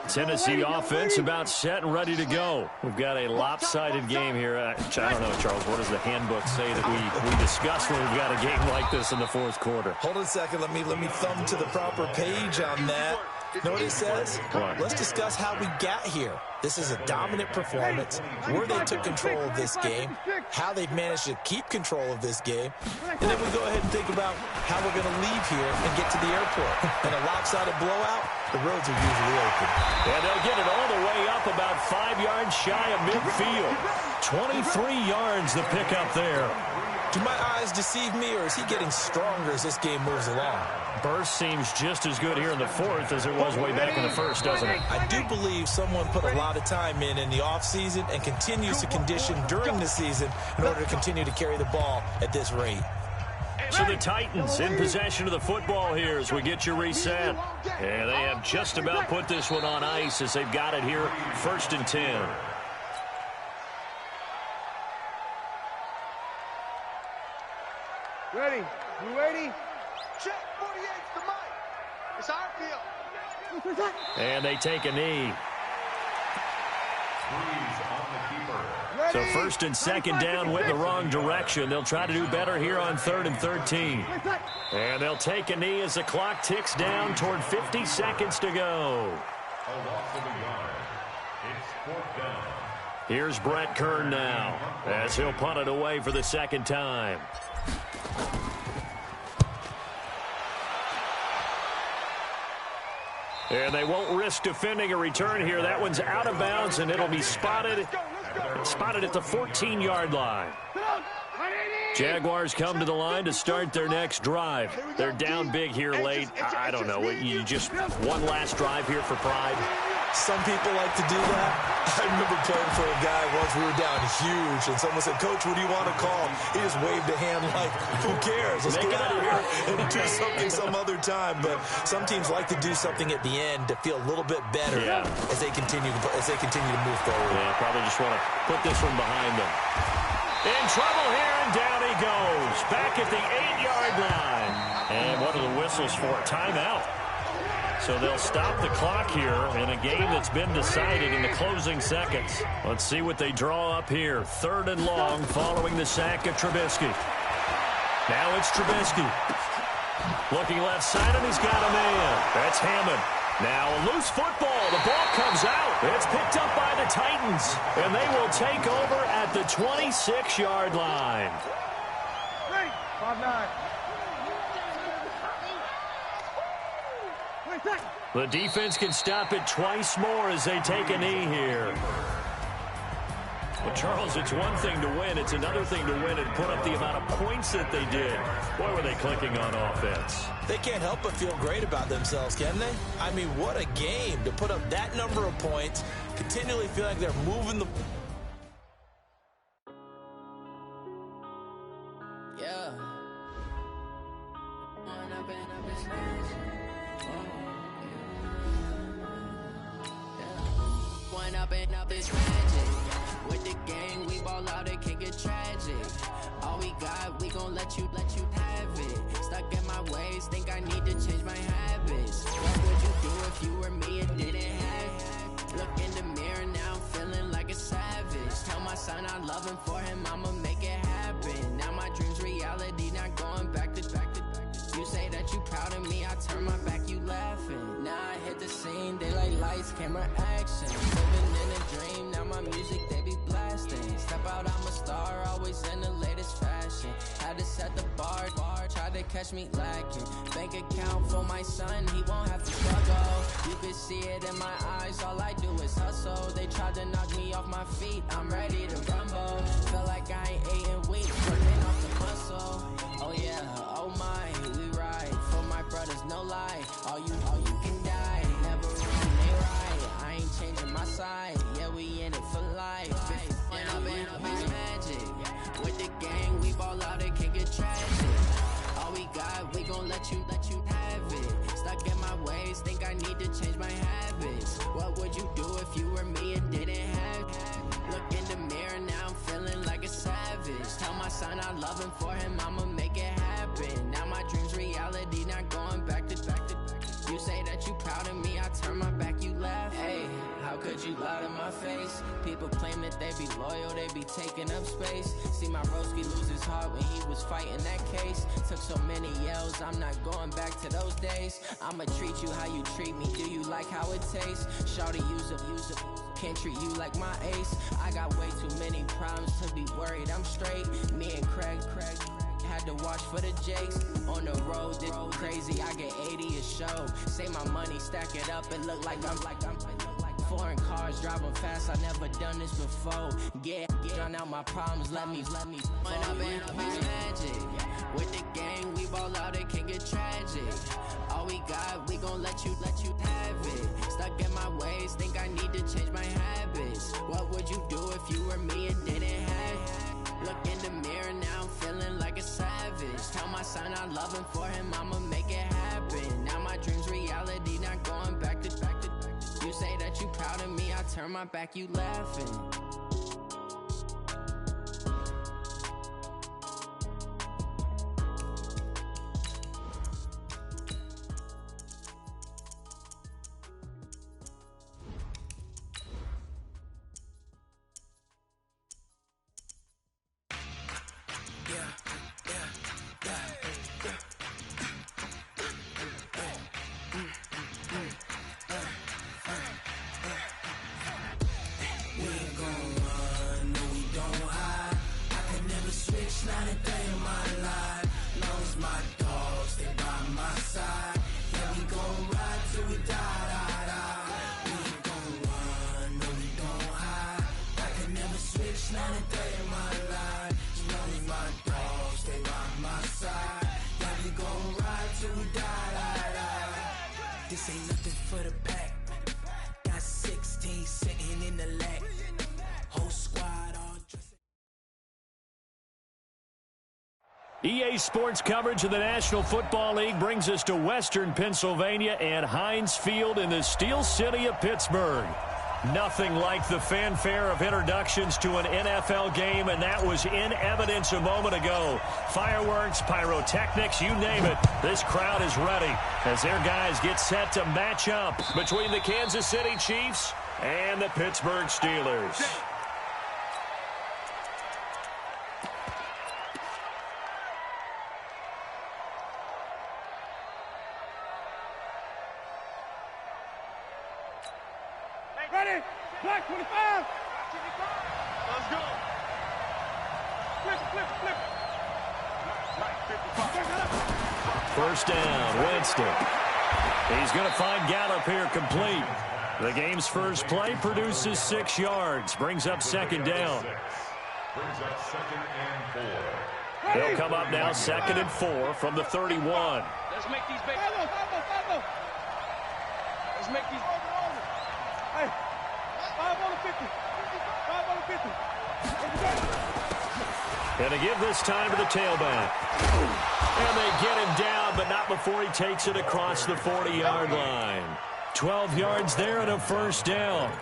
Tennessee offense about set and ready to go. We've got a lopsided game here. I don't know, Charles, what does the handbook say that we discuss when we've got a game like this in the 4th quarter? Hold on a second. Let me thumb to the proper page on that. You know what it says? What? Let's discuss how we got here. This is a dominant performance, where they took control of this game, how they've managed to keep control of this game, and then we go ahead and think about how we're going to leave here and get to the airport. In a lopsided blowout, the roads are usually open. And they'll get it all the way up about 5 yards shy of midfield. 23 yards the pickup there. Do my eyes deceive me, or is he getting stronger as this game moves along? Burst seems just as good here in the 4th as it was way back in the 1st, doesn't it? I do believe someone put a lot of time in the offseason and continues to condition during the season in order to continue to carry the ball at this rate. So the Titans in possession of the football here as we get you reset. And they have just about put this one on ice as they've got it here, 1st and 10. Ready? You ready? Check 48, the mic. It's our field. And they take a knee. Freeze on the keeper. So 1st and 2nd down went in the wrong direction. They'll try to do better here on 3rd and 13. And they'll take a knee as the clock ticks down toward 50 seconds to go. A loss of a yard. It's 4th down. Here's Brett Kern now as he'll punt it away for the second time. And they won't risk defending a return here. That one's out of bounds, and it'll be spotted at the 14-yard line. Jaguars come to the line to start their next drive. They're down big here late. I don't know. You just one last drive here for pride. Some people like to do that. I remember playing for a guy once. We were down huge, and someone said, "Coach, what do you want to call?" He just waved a hand like, "Who cares? Let's get out of here and do something some other time." But some teams like to do something at the end to feel a little bit better as they continue to move forward. Yeah, probably just want to put this one behind them. In trouble here, and down he goes. Back at the 8-yard line. And what are the whistles for? Timeout. So they'll stop the clock here in a game that's been decided in the closing seconds. Let's see what they draw up here. 3rd and long following the sack of Trubisky. Now it's Trubisky. Looking left side, and he's got a man. That's Hammond. Now a loose football. The ball comes out. It's picked up by the Titans. And they will take over at the 26-yard line. 5-9. The defense can stop it twice more as they take a knee here. Well, Charles, it's one thing to win. It's another thing to win and put up the amount of points that they did. Boy, were they clicking on offense. They can't help but feel great about themselves, can they? I mean, what a game to put up that number of points, continually feel like they're moving the... Yeah. Up is tragic. With the gang, we ball out, it can get tragic. All we got, we gon' let you have it. Stuck in my ways, think I need to change my habits. What would you do if you were me and didn't have it? Look in the mirror, now I'm feeling like a savage. Tell my son I love him, for him I'ma make it happen. Now my dream's reality, not going back to. You say that you proud of me, I turn my back, you laughing. Now I hit the scene, daylight lights, camera action. Living in a dream, now my music, they be blasting. Step out, I'm a star, always in the latest fashion. Had to set the bar, try to catch me lacking. Bank account for my son, he won't have to struggle. You can see it in my eyes, all I do is hustle. They tried to knock me off my feet, I'm ready to rumble. Feel like I ain't ate in weeks, working off the muscle. Oh yeah, oh my, we ride for my brothers, no lie. All you can die, never wrong, they right. I ain't changing my side, yeah, we in it for life. Up is magic. With the gang, we ball out, it can get tragic. All we got, we gon' let you have it. Stuck in my ways, think I need to change my habits. What would you do if you were me and didn't have it? Look in the mirror, now I'm feeling like a savage. Tell my son I love him, for him I'ma make it happen. Now my dream's reality, not going back to. You say that you proud of me, I turn my back, you laugh. Hey, how could you lie to my face? People claim that they be loyal, they be taking up space. See my broski lose his heart when he was fighting that case. Took so many yells, I'm not going back to those days. I'ma treat you how you treat me, do you like how it tastes? Shawty, use up, can't treat you like my ace. I got way too many problems to be worried, I'm straight. Me and Craig had to watch for the Jakes. On the road, this crazy, I get 80 a show. Say my money, stack it up, and look like I'm foreign cars, driving fast, I never done this before. Get drown out my problems, let me up is magic. With the gang, we ball out, it can get tragic. All we got, we gon' let you have it. Stuck in my ways, think I need to change my habits. What would you do if you were me and didn't have it? Look in the mirror, now I'm feeling like a savage. Tell my son I love him, for him I'ma make it happen. Now my dream's reality, not going back to. You say that you proud of me, I turn my back, you laughing. This ain't nothing for the pack. Got 16 sitting in the lap. Whole squad all dressed. EA Sports coverage of the National Football League brings us to Western Pennsylvania and Heinz Field in the Steel City of Pittsburgh. Nothing like the fanfare of introductions to an NFL game, and that was in evidence a moment ago. Fireworks, pyrotechnics, you name it. This crowd is ready as their guys get set to match up between the Kansas City Chiefs and the Pittsburgh Steelers. Ready? Black 25. Let's go. Flip. First down, Winston. He's going to find Gallup here complete. The game's first play produces 6 yards, brings up second down. Brings up 2nd and 4. They'll come up now 2nd and 4 from the 31. Let's make these big. Let's make these. Hey, 5 on the 50. 5 on the 50. And to give this time to the tailback. And they get him down, but not before he takes it across the 40-yard line. 12 yards there and a first down.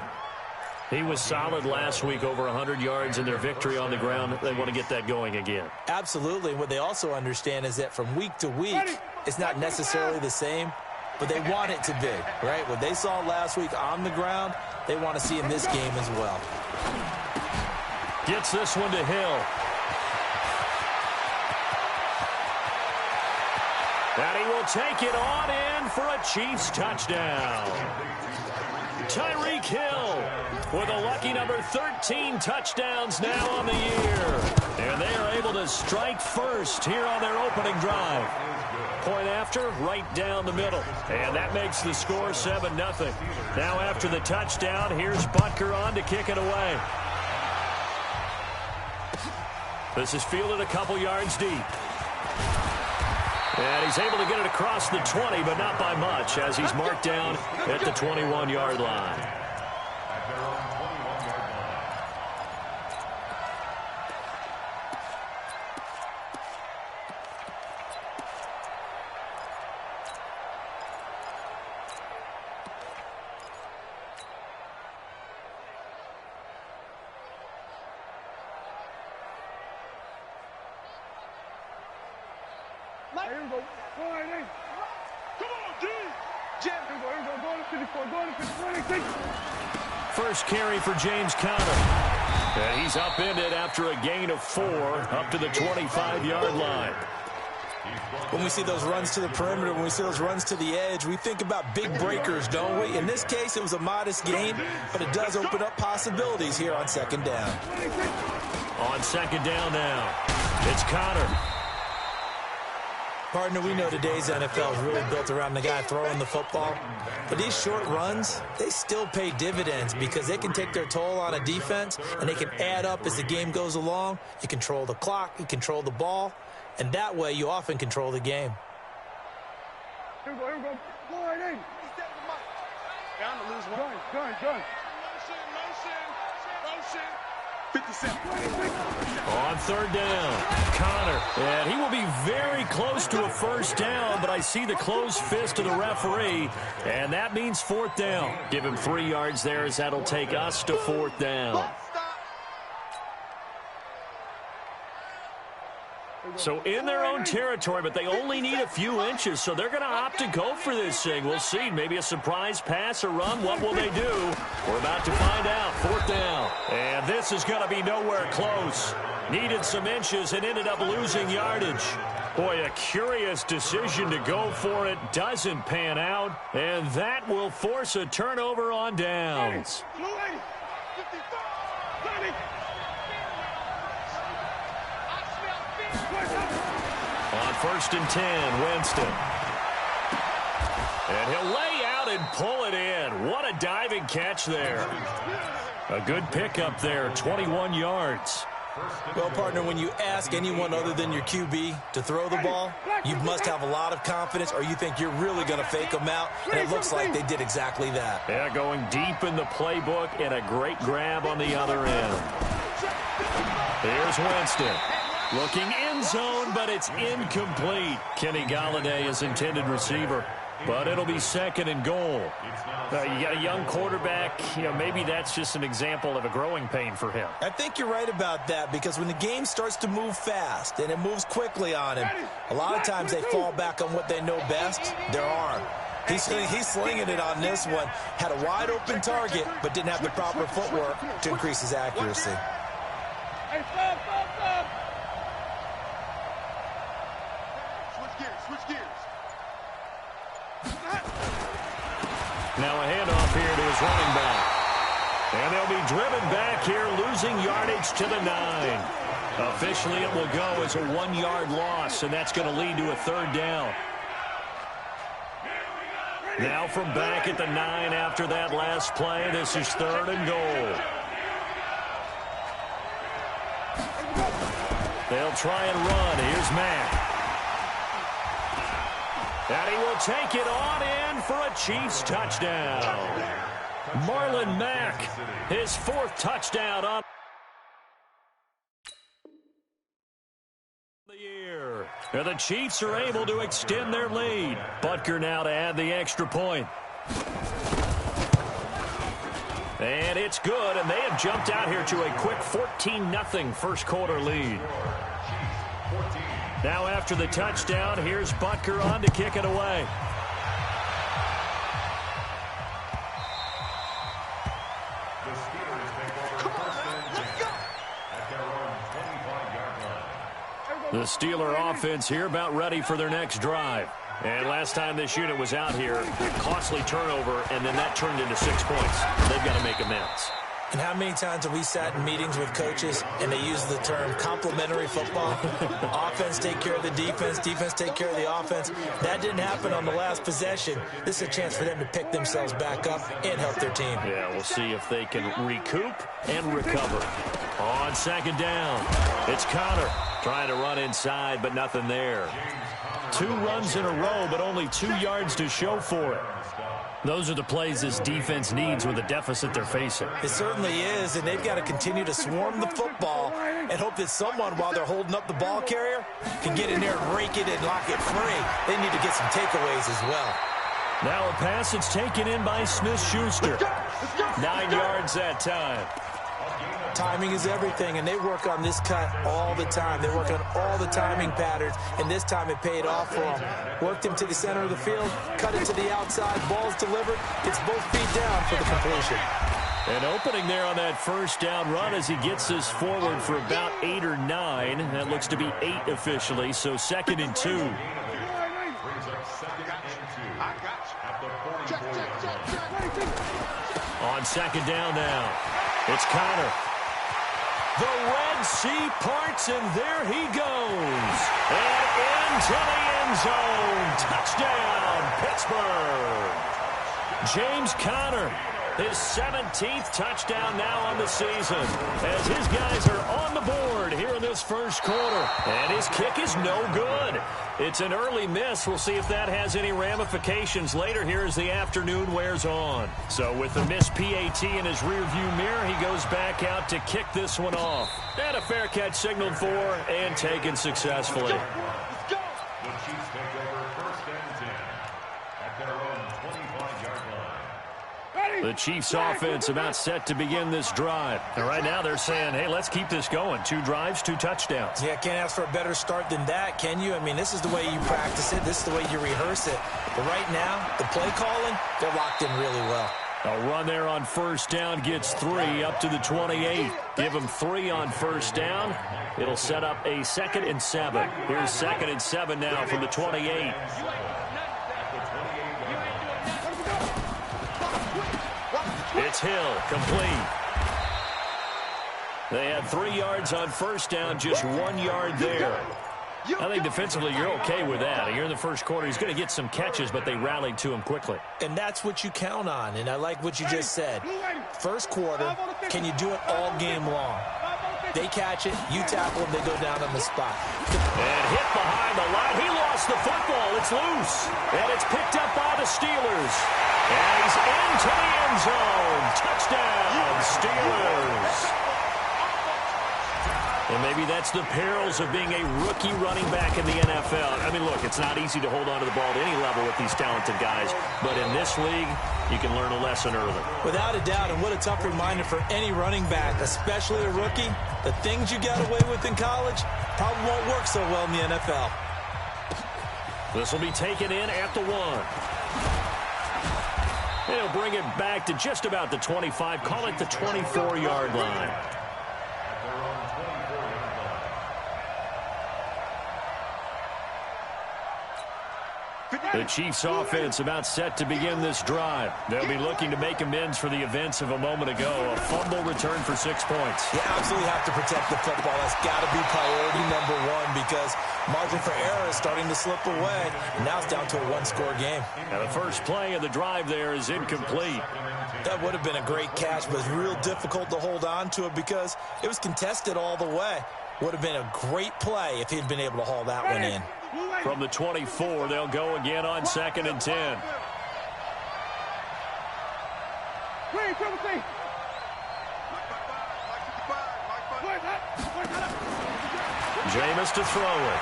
He was solid last week, over 100 yards in their victory on the ground. They want to get that going again. Absolutely. What they also understand is that from week to week, it's not necessarily the same, but they want it to be, right? What they saw last week on the ground, they want to see in this game as well. Gets this one to Hill. And he will take it on in for a Chiefs touchdown. Tyreek Hill with a lucky number 13 touchdowns now on the year. And they are able to strike first here on their opening drive. Point after, right down the middle. And that makes the score 7-0. Now after the touchdown, here's Butker on to kick it away. This is fielded a couple yards deep. And he's able to get it across the 20, but not by much, as he's marked down at the 21-yard line. At their own 21-yard line. Here we go. Go ahead, Nate. Come on, G. Jim. Here we go. Go on to 54. Go on to 54. First carry for James Conner. And he's upended after a gain of 4 up to the 25-yard line. When we see those runs to the perimeter, when we see those runs to the edge, we think about big breakers, don't we? In this case, it was a modest gain, but it does open up possibilities here on second down. On second down now, it's Conner. Partner, we know today's NFL is really built around the guy throwing the football. But these short runs, they still pay dividends because they can take their toll on a defense, and they can add up as the game goes along. You control the clock, you control the ball, and that way you often control the game. Here we go. Go ahead, Nate. Down to lose one. Gun. Motion. 57. On third down, Conner. And he will be very close to a first down, but I see the closed fist of the referee, and that means fourth down. Give him 3 yards there, as that'll take us to fourth down. So in their own territory, but they only need a few inches, so they're going to opt to go for this thing. We'll see. Maybe a surprise pass or run. What will they do? We're about to find out. Fourth down. And this is going to be nowhere close. Needed some inches and ended up losing yardage. Boy, a curious decision to go for it. Doesn't pan out, and that will force a turnover on downs. On first and 10, Winston. And he'll lay out and pull it in. What a diving catch there. A good pickup there, 21 yards. Well, partner, when you ask anyone other than your QB to throw the ball, you must have a lot of confidence or you think you're really going to fake them out, and it looks like they did exactly that. Yeah, going deep in the playbook and a great grab on the other end. Here's Winston. Looking end zone, but it's incomplete. Kenny Golladay is intended receiver, but it'll be second and goal. You got a young quarterback. Maybe that's just an example of a growing pain for him. I think you're right about that because when the game starts to move fast and it moves quickly on him, a lot of times they fall back on what they know best, their arm. He's slinging it on this one. Had a wide open target, but didn't have the proper footwork to increase his accuracy. Hey, stop. Switch gears. Now a handoff here to his running back. And they'll be driven back here, losing yardage to the 9. Officially, it will go as a 1-yard loss, and that's going to lead to a third down. Now from back at the 9 after that last play, this is third and goal. They'll try and run. Here's Mack. And he will take it on in for a Chiefs touchdown. Marlon Mack, his 4th touchdown on the year. Now the Chiefs are able to extend their lead. Butker now to add the extra point. And it's good, and they have jumped out here to a quick 14-0 first quarter lead. Now after the touchdown, here's Butker on to kick it away. The Steeler offense here about ready for their next drive. And last time this unit was out here, costly turnover, and then that turned into 6 points. They've got to make amends. And how many times have we sat in meetings with coaches and they use the term complementary football? Offense take care of the defense, defense take care of the offense. That didn't happen on the last possession. This is a chance for them to pick themselves back up and help their team. Yeah, we'll see if they can recoup and recover. On second down, it's Connor trying to run inside, but nothing there. 2 runs in a row, but only 2 yards to show for it. Those are the plays this defense needs with the deficit they're facing. It certainly is, and they've got to continue to swarm the football and hope that someone, while they're holding up the ball carrier, can get in there and rake it and lock it free. They need to get some takeaways as well. Now a pass that's taken in by Smith-Schuster. 9 yards that time. Timing is everything, and they work on this cut all the time. They work on all the timing patterns, and this time it paid off for them. Worked him to the center of the field, cut it to the outside, ball's delivered, gets both feet down for the completion. An opening there on that first down run as he gets this forward for about 8 or 9. That looks to be 8 officially, so 2nd and 2. On second down now, it's Connor. The Red Sea parts, and there he goes. And into the end zone. Touchdown, Pittsburgh. James Conner, his 17th touchdown now on the season, as his guys are on the board here in this first quarter. And his kick is no good. It's an early miss. We'll see if that has any ramifications later here as the afternoon wears on. So with the missed PAT in his rearview mirror, he goes back out to kick this one off. And a fair catch signaled for and taken successfully. The Chiefs take over 1st and 10 at their own 25-yard line. The Chiefs offense about set to begin this drive. And right now they're saying, hey, let's keep this going. 2 drives, 2 touchdowns. Yeah, can't ask for a better start than that, can you? I mean, this is the way you practice it. This is the way you rehearse it. But right now, the play calling, they're locked in really well. A run there on first down gets 3 up to the 28. Give them 3 on first down. It'll set up a 2nd and 7. Here's 2nd and 7 now from the 28. It's Hill, complete. They had 3 yards on first down, just 1 yard there. I think defensively you're okay with that. Here in the first quarter, he's going to get some catches, but they rallied to him quickly. And that's what you count on, and I like what you just said. First quarter, can you do it all game long? They catch it, you tackle them, they go down on the spot. And hit behind the line. He lost the football. It's loose. And it's picked up by the Steelers. And he's into the end zone. Touchdown, Steelers. And maybe that's the perils of being a rookie running back in the NFL. I mean, look, it's not easy to hold on to the ball at any level with these talented guys. But in this league, you can learn a lesson early. Without a doubt, and what a tough reminder for any running back, especially a rookie. The things you got away with in college probably won't work so well in the NFL. This will be taken in at the 1. They'll bring it back to just about the 25. Call it the 24-yard line. The Chiefs offense about set to begin this drive. They'll be looking to make amends for the events of a moment ago. A fumble return for 6 points. You absolutely have to protect the football. That's got to be priority number 1 because margin for error is starting to slip away. And now it's down to a one-score game. Now the first play of the drive there is incomplete. That would have been a great catch, but it's real difficult to hold on to it because it was contested all the way. Would have been a great play if he'd been able to haul that one in. From the 24, they'll go again on 2nd and 10. Jameis to throw it.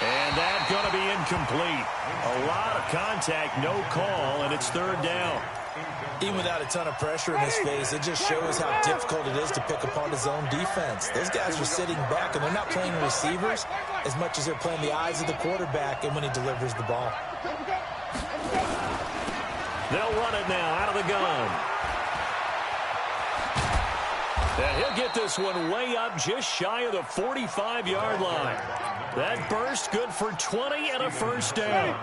And that's going to be incomplete. A lot of contact, no call, and it's 3rd down. Even without a ton of pressure in his face, it just shows how difficult it is to pick apart his own defense. Those guys are sitting back, and they're not playing receivers as much as they're playing the eyes of the quarterback and when he delivers the ball. They'll run it now out of the gun. And he'll get this one way up just shy of the 45-yard line. That burst good for 20 and a first down.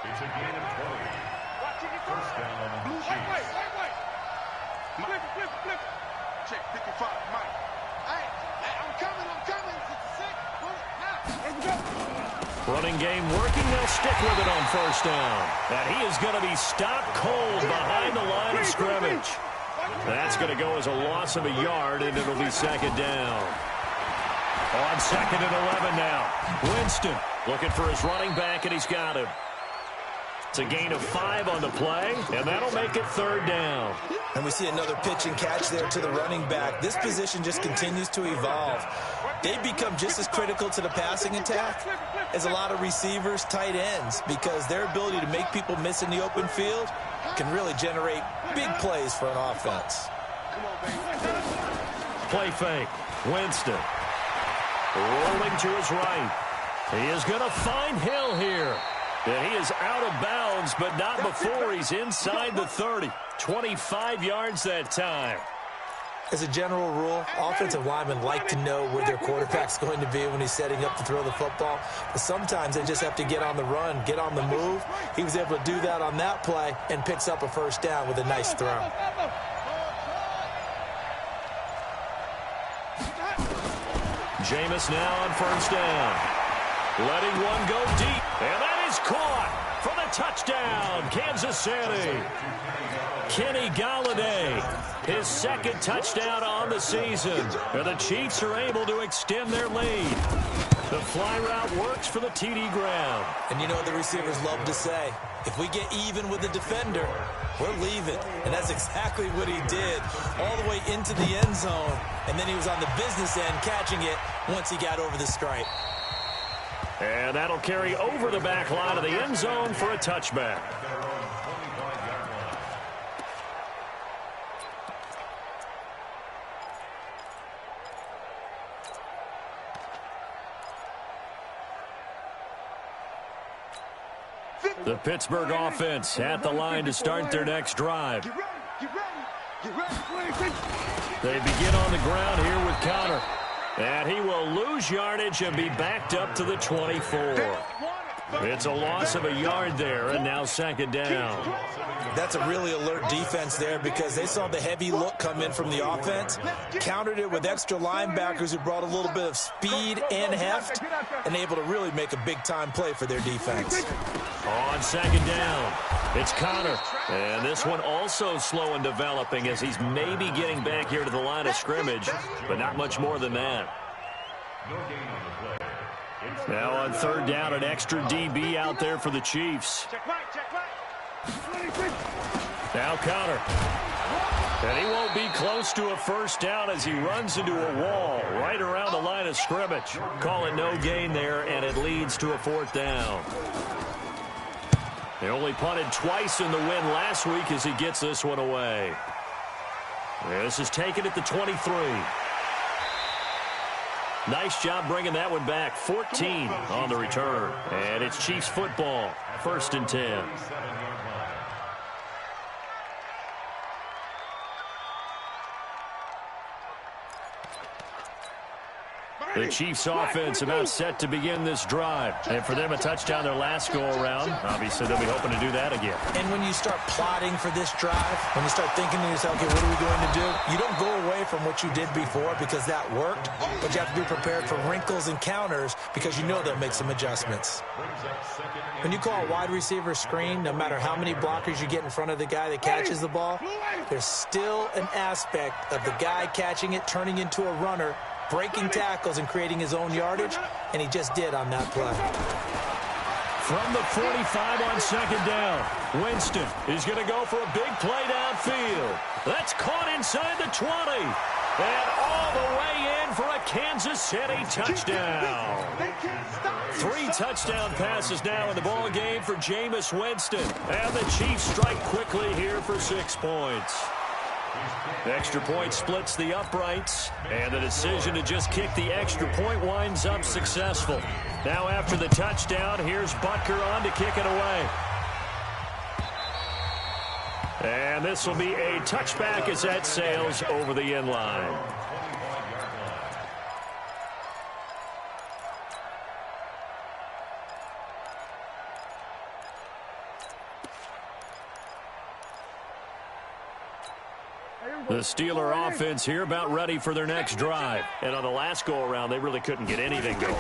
It's a gain of 20. First down on the Chiefs. Flip. Check 55, Mike. Hey, I'm coming. Running game working. They'll stick with it on first down. And he is going to be stopped cold behind the line of scrimmage. That's going to go as a loss of a yard, and it'll be 2nd down. On 2nd and 11 now. Winston looking for his running back, and he's got him. It's a gain of 5 on the play, and that'll make it 3rd down. And we see another pitch and catch there to the running back. This position just continues to evolve. They become just as critical to the passing attack as a lot of receivers, tight ends, because their ability to make people miss in the open field can really generate big plays for an offense. Play fake. Winston rolling to his right. He is going to find Hill here. And he is out of bounds, but not before he's inside the 30. 25 yards that time. As a general rule, offensive linemen like to know where their quarterback's going to be when he's setting up to throw the football. But sometimes they just have to get on the run, get on the move. He was able to do that on that play and picks up a first down with a nice throw. Jameis now on first down. Letting one go deep. And that is caught for the touchdown, Kansas City. Kenny Galladay, his 2nd touchdown on the season. And the Chiefs are able to extend their lead. The fly route works for the TD ground. And you know what the receivers love to say? If we get even with the defender, we're leaving. And that's exactly what he did, all the way into the end zone. And then he was on the business end catching it once he got over the stripe. And that'll carry over the back line of the end zone for a touchback. The Pittsburgh offense at the line to start their next drive. They begin on the ground here with Connor. And he will lose yardage and be backed up to the 24. It's a loss of a yard there, and now 2nd down. That's a really alert defense there because they saw the heavy look come in from the offense, countered it with extra linebackers who brought a little bit of speed and heft, and able to really make a big-time play for their defense. On second down, it's Connor. And this one also slow in developing as he's maybe getting back here to the line of scrimmage, but not much more than that. Now on third down, an extra DB out there for the Chiefs. Now Connor. And he won't be close to a first down as he runs into a wall right around the line of scrimmage. Call it no gain there, and it leads to a fourth down. They only punted twice in the win last week as he gets this one away. This is taken at the 23. Nice job bringing that one back. 14 on the return. And it's Chiefs football. First and 10. The Chiefs offense about set to begin this drive. And for them, a touchdown their last go-around. Obviously, they'll be hoping to do that again. And when you start plotting for this drive, when you start thinking to yourself, okay, what are we going to do? You don't go away from what you did before because that worked. But you have to be prepared for wrinkles and counters because you know they'll make some adjustments. When you call a wide receiver screen, no matter how many blockers you get in front of the guy that catches the ball, there's still an aspect of the guy catching it, turning into a runner, breaking tackles and creating his own yardage, and he just did on that play. From the 45 on second down, Winston is going to go for a big play downfield. That's caught inside the 20. And all the way in for a Kansas City touchdown. 3 touchdown passes now in the ball game for Jameis Winston. And the Chiefs strike quickly here for 6 points. Extra point splits the uprights, and the decision to just kick the extra point winds up successful. Now after the touchdown, here's Butker on to kick it away. And this will be a touchback as that sails over the end line. The Steeler offense here about ready for their next drive. And on the last go-around, they really couldn't get anything going.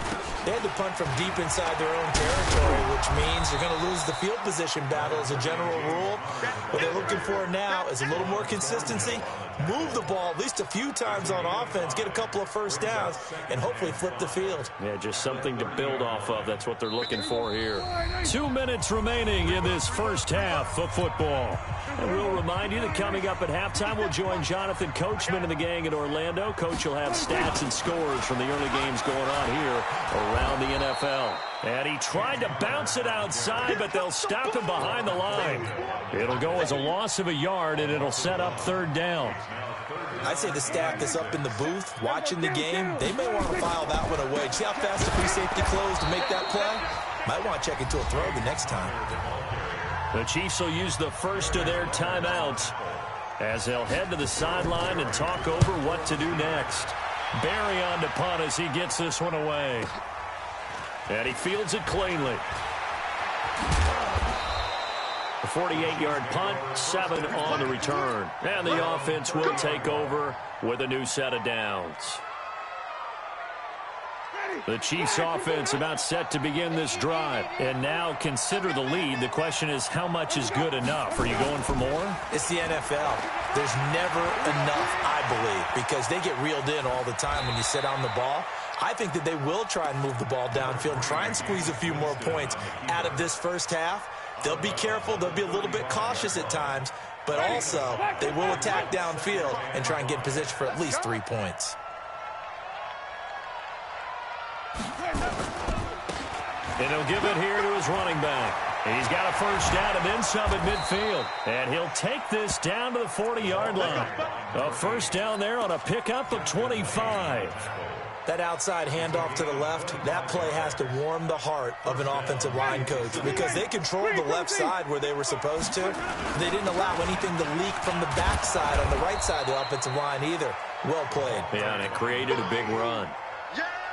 They had to punt from deep inside their own territory, which means you're going to lose the field position battle as a general rule. What they're looking for now is a little more consistency, move the ball at least a few times on offense, get a couple of first downs, and hopefully flip the field. Yeah, just something to build off of. That's what they're looking for here. 2 minutes remaining in this first half of football. And we'll remind you that coming up at halftime, we'll join Jonathan Coachman and the gang in Orlando. Coach will have stats and scores from the early games going on here around the NFL. And he tried to bounce it outside, but they'll stop him behind the line. It'll go as a loss of a yard, and it'll set up third down. I'd say the staff that's up in the booth watching the game, they may want to file that one away. See how fast the free safety closed to make that play? Might want to check into a throw the next time. The Chiefs will use the first of their timeouts as they'll head to the sideline and talk over what to do next. Barry on to punt as he gets this one away. And he fields it cleanly. A 48-yard punt, 7 on the return. And the offense will take over with a new set of downs. The Chiefs offense about set to begin this drive. And now consider the lead. The question is, how much is good enough? Are you going for more? It's the NFL. There's never enough, I believe, because they get reeled in all the time when you sit on the ball. I think that they will try and move the ball downfield and try and squeeze a few more points out of this first half. They'll be careful. They'll be a little bit cautious at times, but also they will attack downfield and try and get in position for at least 3 points. And he'll give it here to his running back. He's got a first down and then some at midfield. And he'll take this down to the 40-yard line. A first down there on a pickup of 25. That outside handoff to the left, that play has to warm the heart of an offensive line coach because they controlled the left side where they were supposed to. They didn't allow anything to leak from the backside on the right side of the offensive line either. Well played. Yeah, and it created a big run.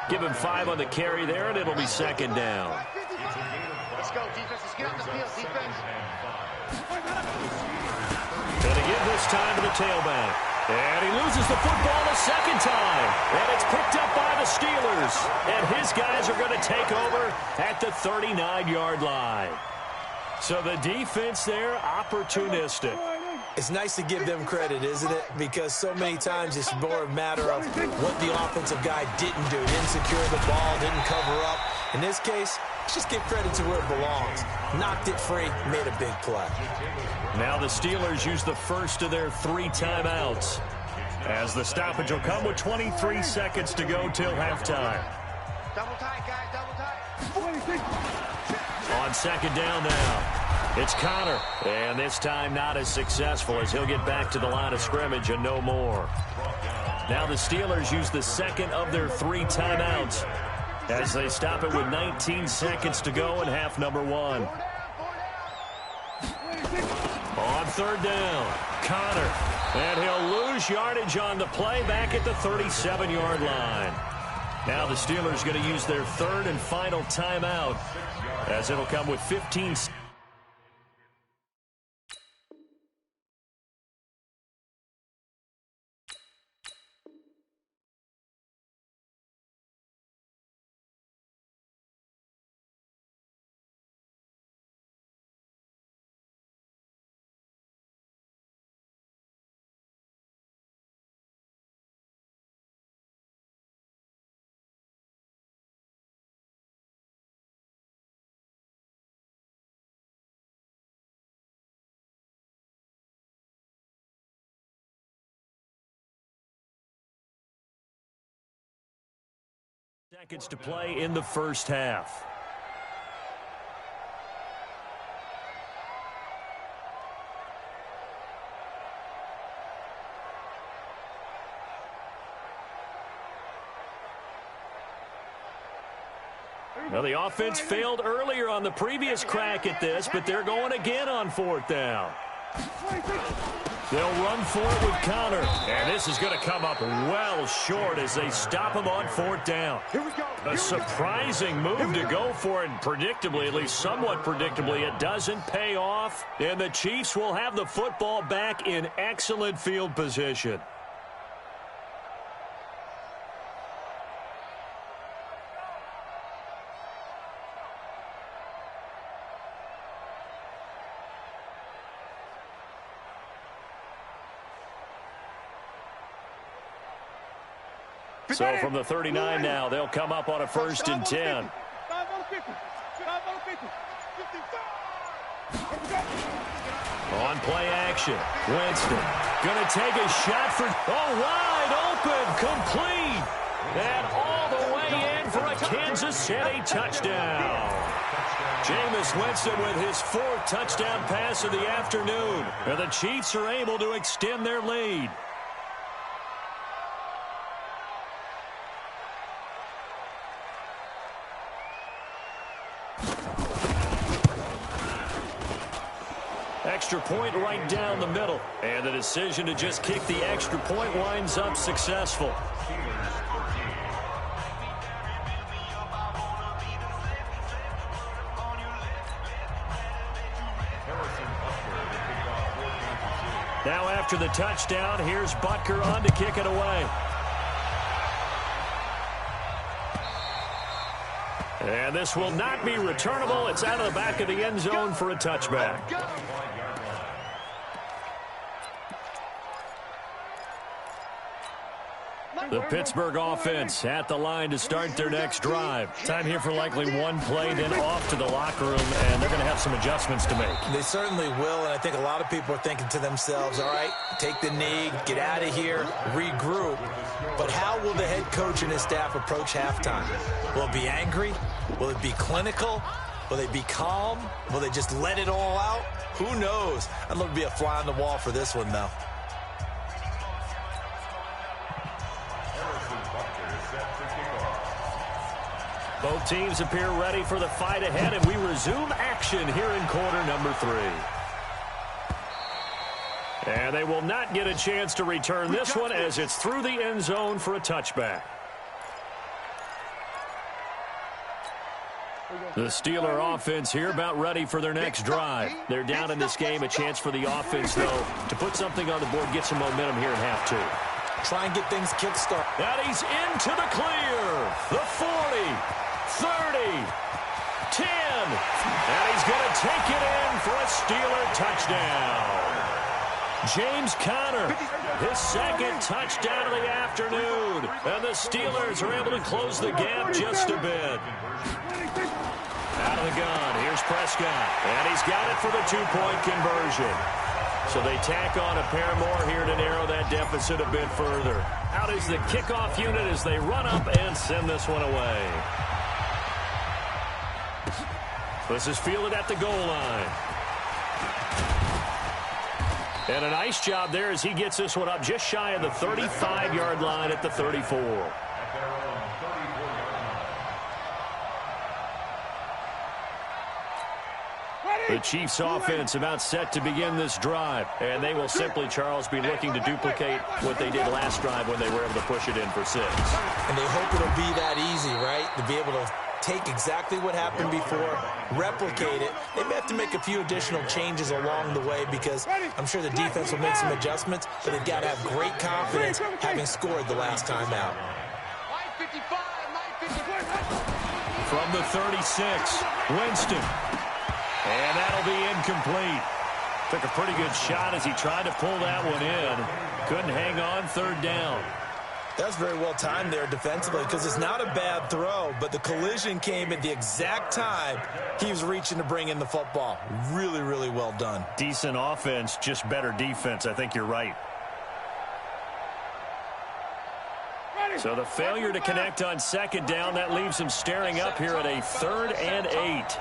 Give him 5 on the carry there, and it'll be second down. Let's go, defense. Let's get out the field, defense. Going to give this time to the tailback. And he loses the football a second time. And it's picked up by the Steelers. And his guys are going to take over at the 39-yard line. So the defense there, opportunistic. It's nice to give them credit, isn't it? Because so many times it's more a matter of what the offensive guy didn't do. Didn't secure the ball, didn't cover up. In this case, let's just give credit to where it belongs. Knocked it free, made a big play. Now the Steelers use the first of their 3 timeouts, as the stoppage will come with 23 seconds to go till halftime. Double tight, guys, double tight. On second down now, it's Connor. And this time not as successful, as he'll get back to the line of scrimmage and no more. Now the Steelers use the second of their 3 timeouts, as they stop it with 19 seconds to go in half number 1. On third down, Connor. And he'll lose yardage on the play back at the 37-yard line. Now the Steelers going to use their 3rd and final timeout, as it'll come with 15 seconds. Seconds to play in the first half. Well, the offense failed earlier on the previous crack at this, but they're going again on 4th down. They'll run for it with Connor, and this is going to come up well short as they stop him on 4th down. A surprising move to go for it, and predictably, at least somewhat predictably, it doesn't pay off, and the Chiefs will have the football back in excellent field position. So from the 39 now, they'll come up on a 1st and 10. On play action, Winston going to take a shot for, wide open, complete, and all the way in for a Kansas City touchdown. Jameis Winston with his 4th touchdown pass of the afternoon, and the Chiefs are able to extend their lead. Extra point right down the middle. And the decision to just kick the extra point winds up successful. Now after the touchdown, here's Butker on to kick it away. And this will not be returnable. It's out of the back of the end zone for a touchback. The Pittsburgh offense at the line to start their next drive. Time here for likely one play, then off to the locker room, and they're going to have some adjustments to make. They certainly will, and I think a lot of people are thinking to themselves, all right, take the knee, get out of here, regroup. But how will the head coach and his staff approach halftime? Will it be angry? Will it be clinical? Will they be calm? Will they just let it all out? Who knows? I'd love to be a fly on the wall for this one, though. Both teams appear ready for the fight ahead, and we resume action here in quarter number 3. And they will not get a chance to return this one as it's through the end zone for a touchback. The Steeler offense here about ready for their next drive. They're down in this game. A chance for the offense, though, to put something on the board, get some momentum here in half 2. Try and get things kick-started. And he's into the clear. The 40, 30, 10. And he's going to take it in for a Steeler touchdown. James Conner, his second touchdown of the afternoon. And the Steelers are able to close the gap just a bit. Out of the gun, here's Prescott. And he's got it for the two-point conversion. So they tack on a pair more here to narrow that deficit a bit further. Out is the kickoff unit as they run up and send this one away. This is fielded at the goal line. And a nice job there as he gets this one up just shy of the 35-yard line at the 34. The Chiefs offense about set to begin this drive. And they will simply, Charles, be looking to duplicate what they did last drive when they were able to push it in for 6. And they hope it'll be that easy, right? To be able to take exactly what happened before, replicate it. They may have to make a few additional changes along the way because I'm sure the defense will make some adjustments, but they've got to have great confidence having scored the last time out. From the 36, Winston. And that'll be incomplete. Took a pretty good shot as he tried to pull that one in. Couldn't hang on, third down. That's very well timed there defensively because it's not a bad throw, but the collision came at the exact time he was reaching to bring in the football. Really, really well done. Decent offense, just better defense. I think you're right. So the failure to connect on second down, that leaves him staring up here at a 3rd and 8.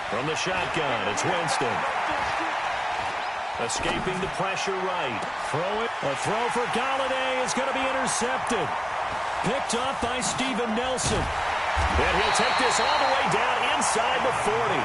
From the shotgun, it's Winston. Escaping the pressure right. A throw for Galladay is going to be intercepted. Picked up by Steven Nelson. And he'll take this all the way down inside the 40.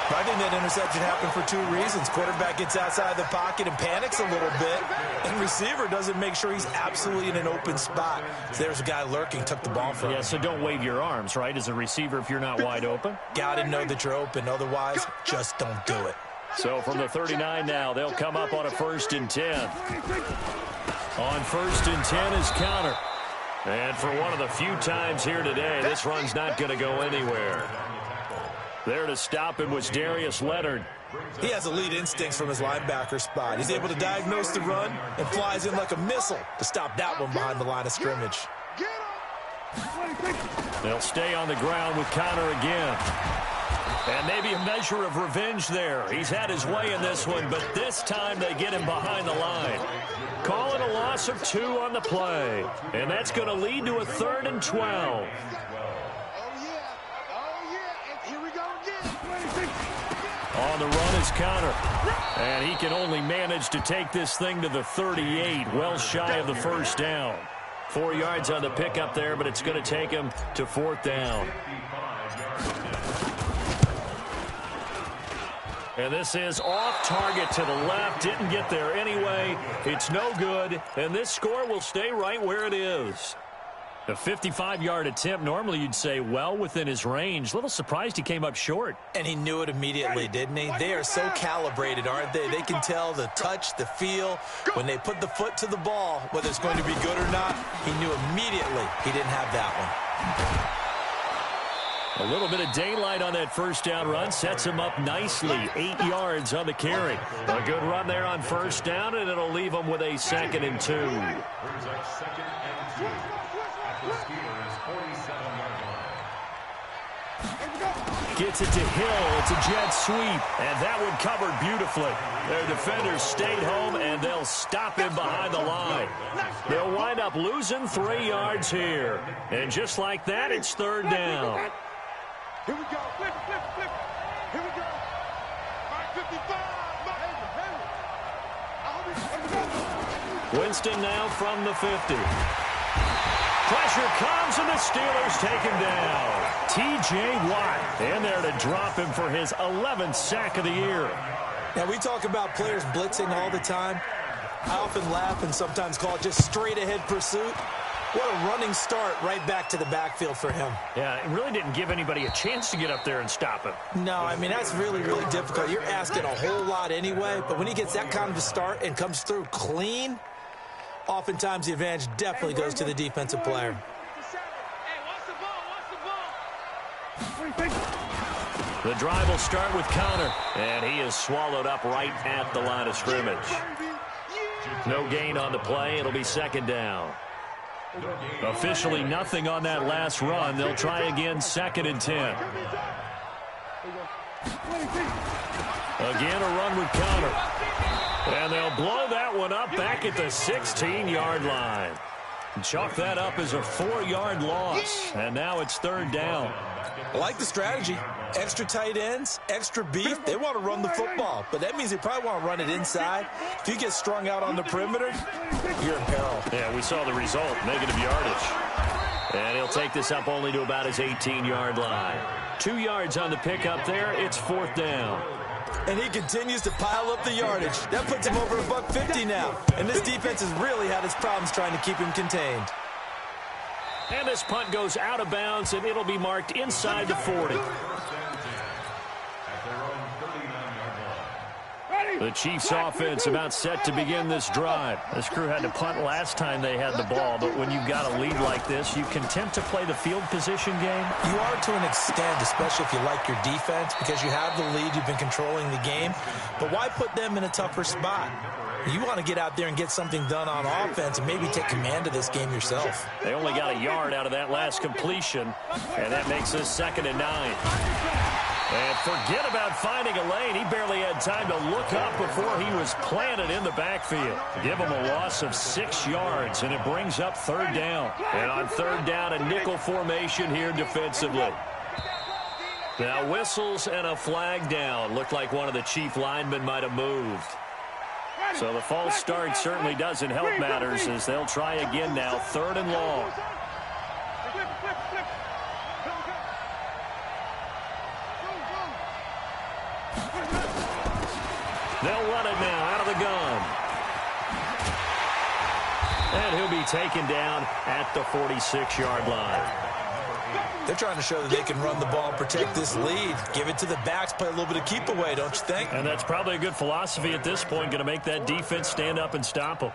I think that interception happened for 2 reasons. Quarterback gets outside the pocket and panics a little bit. And receiver doesn't make sure he's absolutely in an open spot. So there's a guy lurking, took the ball from him. Yeah, so don't wave your arms, right, as a receiver if you're not wide open. Got to know that you're open. Otherwise, just don't do it. So from the 39 now, they'll come up on a 1st and 10. On 1st and 10 is Conner. And for one of the few times here today, this run's not going to go anywhere. There to stop him was Darius Leonard. He has elite instincts from his linebacker spot. He's able to diagnose the run and flies in like a missile to stop that one behind the line of scrimmage. They'll stay on the ground with Conner again. And maybe a measure of revenge there. He's had his way in this one, but this time they get him behind the line. Call it a loss of 2 on the play. And that's going to lead to a 3rd and 12. On the run is Conner. And he can only manage to take this thing to the 38, well shy of the 1st down. 4 yards on the pickup there, but it's going to take him to 4th down. And this is off target to the left. Didn't get there anyway. It's no good. And this score will stay right where it is. A 55-yard attempt, normally you'd say well within his range. A little surprised he came up short. And he knew it immediately, didn't he? They are so calibrated, aren't they? They can tell the touch, the feel. When they put the foot to the ball, whether it's going to be good or not, he knew immediately he didn't have that one. A little bit of daylight on that 1st down run sets him up nicely. 8 yards on the carry. A good run there on 1st down, and it'll leave him with a 2nd and 2. Gets it to Hill. It's a jet sweep. And that one covered beautifully. Their defenders stayed home, and they'll stop him behind the line. They'll wind up losing 3 yards here. And just like that, it's 3rd down. Here we go. Flip. Here we go. 555. Winston now from the 50. Pressure comes, and the Steelers take him down. T.J. Watt in there to drop him for his 11th sack of the year. Now, we talk about players blitzing all the time. I often laugh and sometimes call it just straight-ahead pursuit. What a running start right back to the backfield for him. Yeah, it really didn't give anybody a chance to get up there and stop him. No, I mean, that's really, really difficult. You're asking a whole lot anyway, but when he gets that kind of a start and comes through clean, Oftentimes, the advantage definitely goes to the defensive player. The drive will start with Connor, and he is swallowed up right at the line of scrimmage. No gain on the play. It'll be second down. Officially nothing on that last run. They'll try again, 2nd and 10. Again, a run with Connor. And they'll blow that one up back at the 16-yard line. Chalk that up as a 4-yard loss. And now it's 3rd down. I like the strategy. Extra tight ends, extra beef. They want to run the football, but that means they probably want to run it inside. If you get strung out on the perimeter, you're in peril. Yeah, we saw the result, negative yardage. And he'll take this up only to about his 18-yard line. 2 yards on the pickup there. It's 4th down. And he continues to pile up the yardage. That puts him over $150 now. And this defense has really had its problems trying to keep him contained. And this punt goes out of bounds, and it'll be marked inside the 40. The Chiefs offense about set to begin this drive. This crew had to punt last time they had the ball, but when you've got a lead like this, you content to play the field position game? You are to an extent, especially if you like your defense, because you have the lead, you've been controlling the game. But why put them in a tougher spot? You want to get out there and get something done on offense and maybe take command of this game yourself. They only got a yard out of that last completion, and that makes this 2nd and 9. And forget about finding a lane. He barely had time to look up before he was planted in the backfield. Give him a loss of 6 yards, and it brings up 3rd down. And on 3rd down, a nickel formation here defensively. Now whistles and a flag down. Looked like one of the Chief linemen might have moved. So the false start certainly doesn't help matters as they'll try again now, 3rd and long. They'll run it now out of the gun. And he'll be taken down at the 46-yard line. They're trying to show that they can run the ball and protect this lead. Give it to the backs, play a little bit of keep away, don't you think? And that's probably a good philosophy at this point, going to make that defense stand up and stop them.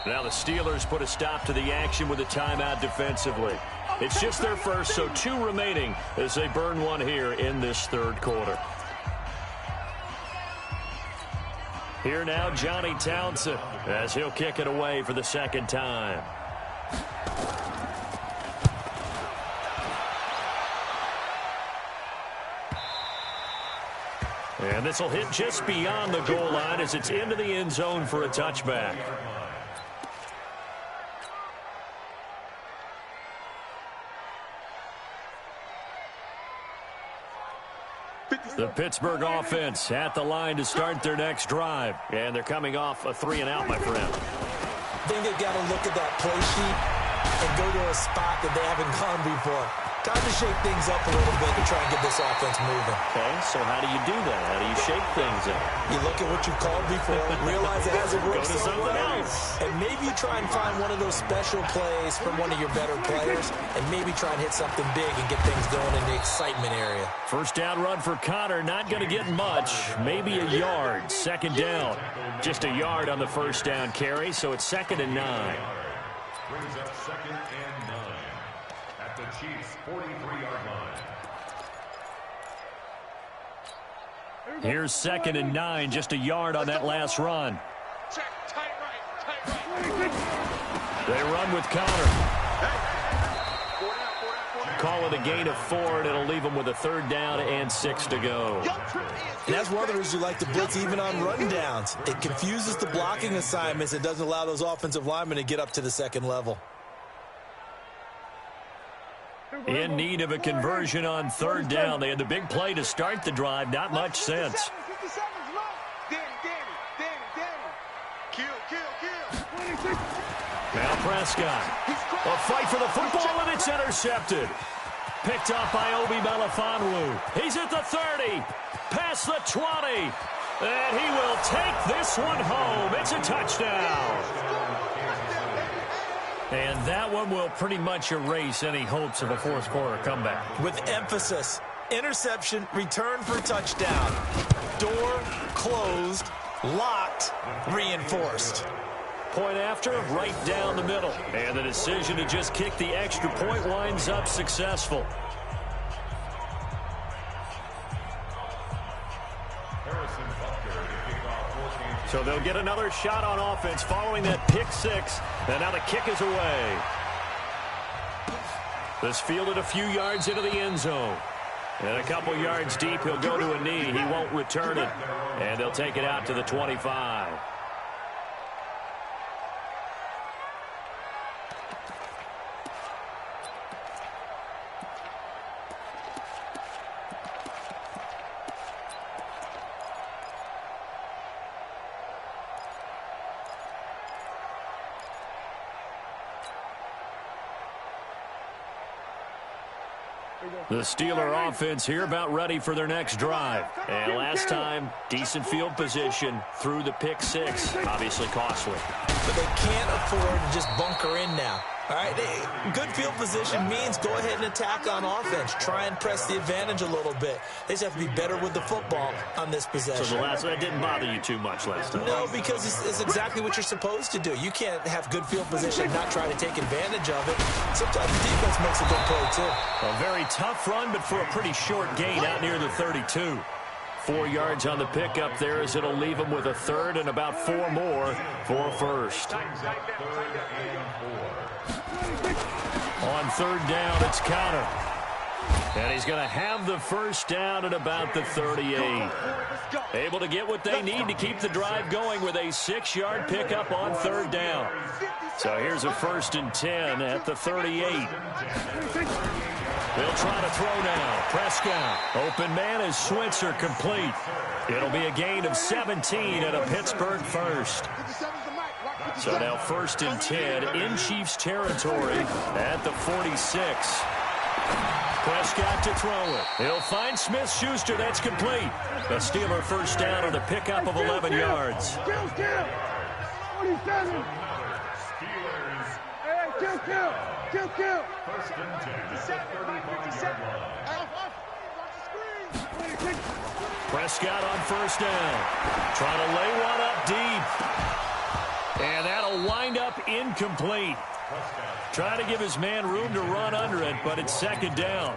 Now the Steelers put a stop to the action with a timeout defensively. It's just their first, so 2 remaining as they burn one here in this 3rd quarter. Here now, Johnny Townsend, as he'll kick it away for the 2nd time. And this will hit just beyond the goal line as it's into the end zone for a touchback. The Pittsburgh offense at the line to start their next drive. And they're coming off a 3-and-out, my friend. I think they've got to look at that play sheet and go to a spot that they haven't gone before. Time to shake things up a little bit to try and get this offense moving. Okay, so how do you do that? How do you shake things up? You look at what you've called before, realize it hasn't worked Go to something else. and maybe you try and find one of those special plays from one of your better players, and maybe try and hit something big and get things going in the excitement area. First down run for Connor, not going to get much. Maybe a yard. 2nd down. Just a yard on the first down carry, so it's 2nd and 9. Brings up 2nd and 9 at the Chiefs' 43-yard line. Here's 2nd and 9, just a yard on that last run. Check, tight right. They run with Connor. Call it a gain of 4, and it'll leave them with a 3rd down and 6 to go. And that's one of the reasons you like to blitz even on rundowns. It confuses the blocking assignments. It doesn't allow those offensive linemen to get up to the 2nd level. In need of a conversion on 3rd down. They had the big play to start the drive. Not much sense. Now Prescott. A fight for the football, and it's intercepted. Picked up by Obi Melifonwu. He's at the 30. Past the 20. And he will take this one home. It's a touchdown. And that one will pretty much erase any hopes of a 4th quarter comeback. With emphasis, interception, return for touchdown. Door closed, locked, reinforced. Point after, right down the middle. And the decision to just kick the extra point winds up successful. So they'll get another shot on offense following that pick six. And now the kick is away. This fielded a few yards into the end zone. And a couple yards deep, he'll go to a knee. He won't return it. And they'll take it out to the 25. The Steeler offense here about ready for their next drive. And last time, decent field position through the pick six. Obviously costly. But they can't afford to just bunker in now. All right, good field position means go ahead and attack on offense. Try and press the advantage a little bit. They just have to be better with the football on this possession. So that didn't bother you too much last time? No, because it's exactly what you're supposed to do. You can't have good field position and not try to take advantage of it. Sometimes the defense makes a good play, too. A very tough run, but for a pretty short gain out near the 32. 4 yards on the pickup there as it'll leave him with a third and about 4 more for a first. On third down, it's Counter. And he's going to have the first down at about the 38. Able to get what they need to keep the drive going with a 6-yard pickup on third down. So here's a 1st and 10 at the 38. They'll try to throw now. Prescott. Open man is Switzer, complete. It'll be a gain of 17 at a Pittsburgh first. So now 1st and 10 in Chiefs territory at the 46. Prescott to throw it. He'll find Smith-Schuster. That's complete. The Steeler first down on the pickup of 11 yards. Kill. First and 10 at the 35-yard line. Prescott on first down. Trying to lay one up deep. And that'll wind up incomplete. Trying to give his man room to run under it, but it's 2nd down.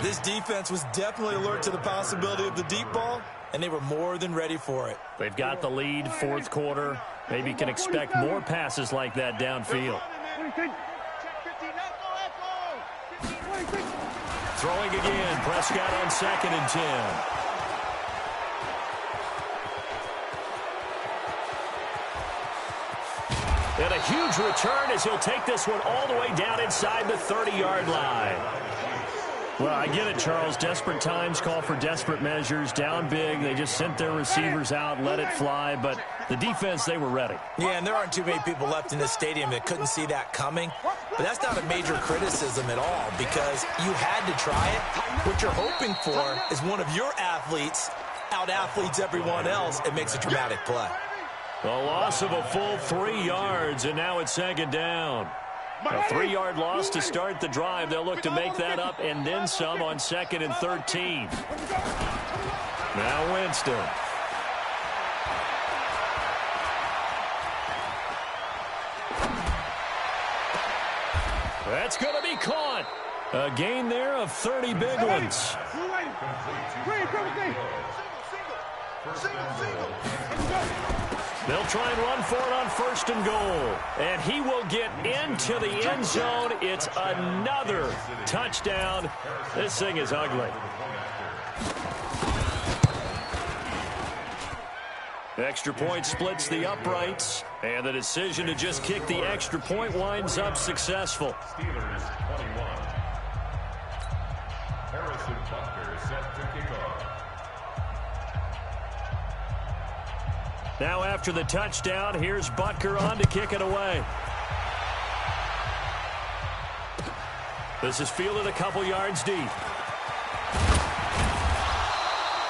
This defense was definitely alert to the possibility of the deep ball, and they were more than ready for it. They've got the lead, 4th quarter. Maybe can expect more passes like that downfield. Throwing again, Prescott on 2nd and 10. And a huge return as he'll take this one all the way down inside the 30-yard line. Well, I get it, Charles. Desperate times call for desperate measures. Down big, they just sent their receivers out, let it fly. But the defense, they were ready. Yeah, and there aren't too many people left in this stadium that couldn't see that coming. But that's not a major criticism at all because you had to try it. What you're hoping for is one of your athletes out-athletes everyone else and makes a dramatic play. A loss of a full 3 yards, and now it's 2nd down. A 3-yard loss to start the drive. They'll look to make that up and then some on 2nd and 13. Now Winston. That's going to be caught. A gain there of 30 big ones. They'll try and run for it on 1st and goal. And he will get into the end zone. It's another touchdown. This thing is ugly. Extra point splits the uprights. And the decision to just kick the extra point winds up successful. Steelers 21. Harrison Butker set to kick off. Now after the touchdown, here's Butker on to kick it away. This is fielded a couple yards deep.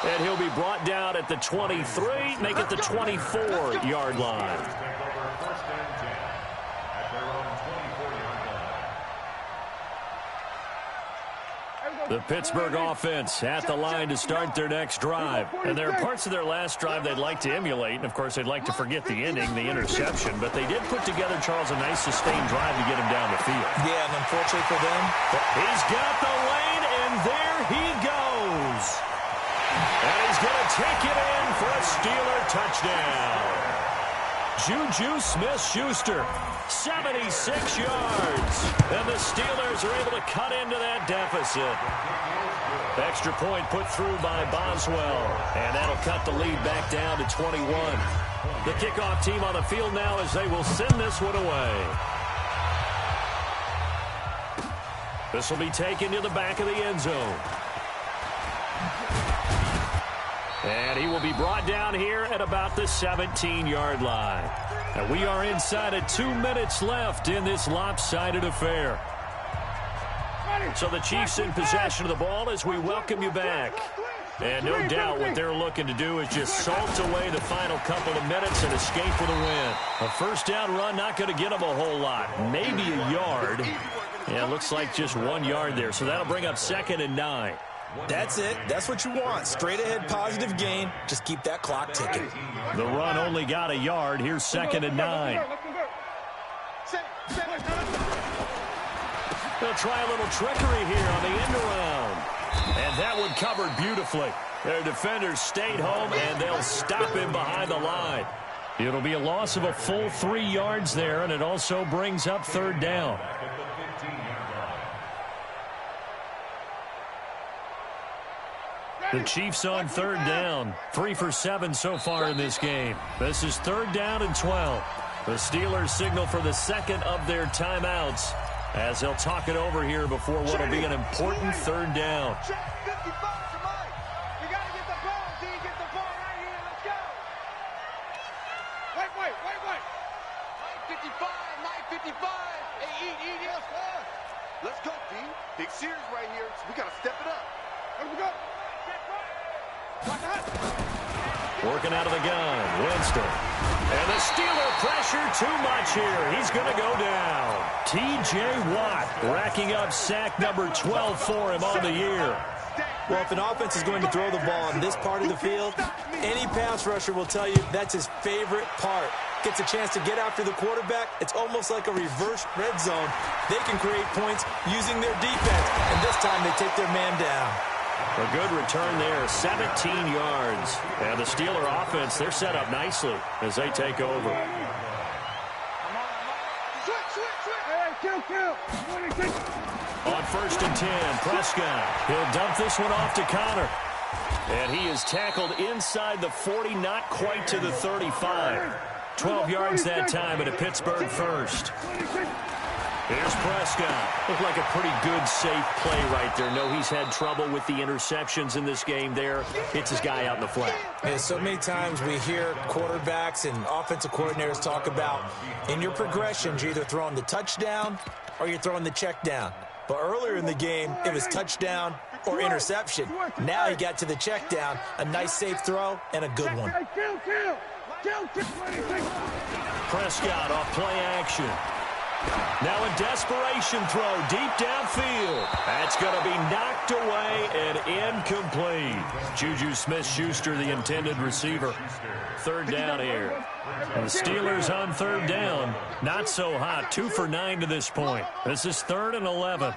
And he'll be brought down at the 23, make it the 24-yard line. The Pittsburgh offense at the line to start their next drive. And there are parts of their last drive they'd like to emulate. And, of course, they'd like to forget the ending, the interception. But they did put together, Charles, a nice sustained drive to get him down the field. Yeah, and unfortunately for them, he's got the lane, and there he goes. And he's going to take it in for a Steeler touchdown. Juju Smith-Schuster, 76 yards. And the Steelers are able to cut into that deficit. Extra point put through by Boswell. And that'll cut the lead back down to 21. The kickoff team on the field now as they will send this one away. This will be taken to the back of the end zone. And he will be brought down here at about the 17-yard line. And we are inside of 2 minutes left in this lopsided affair. So the Chiefs in possession of the ball as we welcome you back. And no doubt what they're looking to do is just salt away the final couple of minutes and escape with a win. A first down run not going to get them a whole lot. Maybe a yard. Yeah, it looks like just 1 yard there. So that'll bring up 2nd and 9. That's it. That's what you want. Straight ahead positive gain. Just keep that clock ticking. The run only got a yard. Here's 2nd and 9. They'll try a little trickery here on the end around. And that one covered beautifully. Their defenders stayed home, and they'll stop him behind the line. It'll be a loss of a full 3 yards there, and it also brings up 3rd down. The Chiefs on 3rd down. 3 for 7 so far in this game. This is 3rd down and 12. The Steelers signal for the second of their timeouts as they'll talk it over here before what will be an important 3rd down. Let's go, D. Big series right here. We got to step it up. Let's go. Working out of the gun, Winston. And the Steeler pressure too much here. He's going to go down. T.J. Watt racking up sack number 12 for him on the year. Well, if an offense is going to throw the ball on this part of the field, any pass rusher will tell you that's his favorite part. Gets a chance to get after the quarterback. It's almost like a reverse red zone. They can create points using their defense, and this time they take their man down. A good return there, 17 yards. And the Steeler offense, they're set up nicely as they take over. On 1st and 10, Prescott. He'll dump this one off to Connor. And he is tackled inside the 40, not quite to the 35. 12 yards that time, and a Pittsburgh first. Here's Prescott. Looked like a pretty good, safe play right there. No, he's had trouble with the interceptions in this game there. Hits his guy out in the flat. And so many times we hear quarterbacks and offensive coordinators talk about in your progressions, you're either throwing the touchdown or you're throwing the check down. But earlier in the game, it was touchdown or interception. Now he got to the check down. A nice, safe throw and a good one. Prescott off play action. Now a desperation throw deep downfield. That's going to be knocked away and incomplete. Juju Smith-Schuster, the intended receiver. 3rd down here. And the Steelers on 3rd down. Not so hot. 2 for 9 to this point. This is 3rd and 11.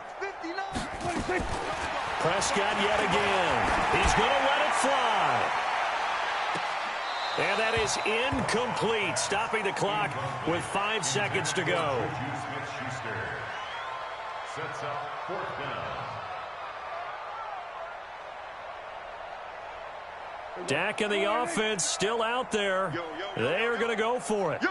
Prescott yet again. He's going to let it fly. And that is incomplete, stopping the clock with 5 seconds to go. Sets up 4th down. Dak and the offense still out there. They are going to go for it.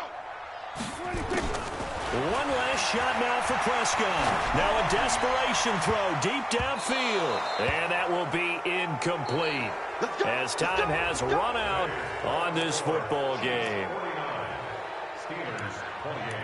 One last shot now for Prescott. Now a desperation throw deep downfield. And that will be incomplete as time has run out on this football game. Steelers 28.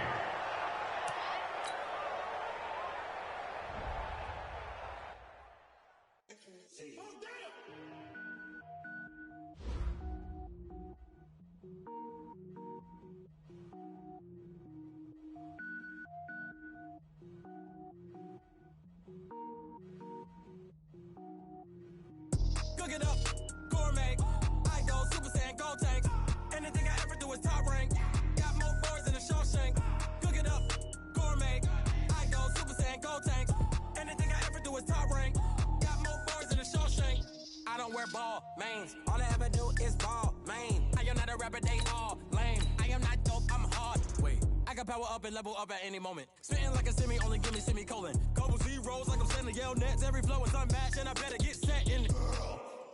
can power up and level up at any moment. Spitting like a semi, only give me semicolon. Couple zeros like I'm sending yell nets. Every flow is unmatched, and I better get set in.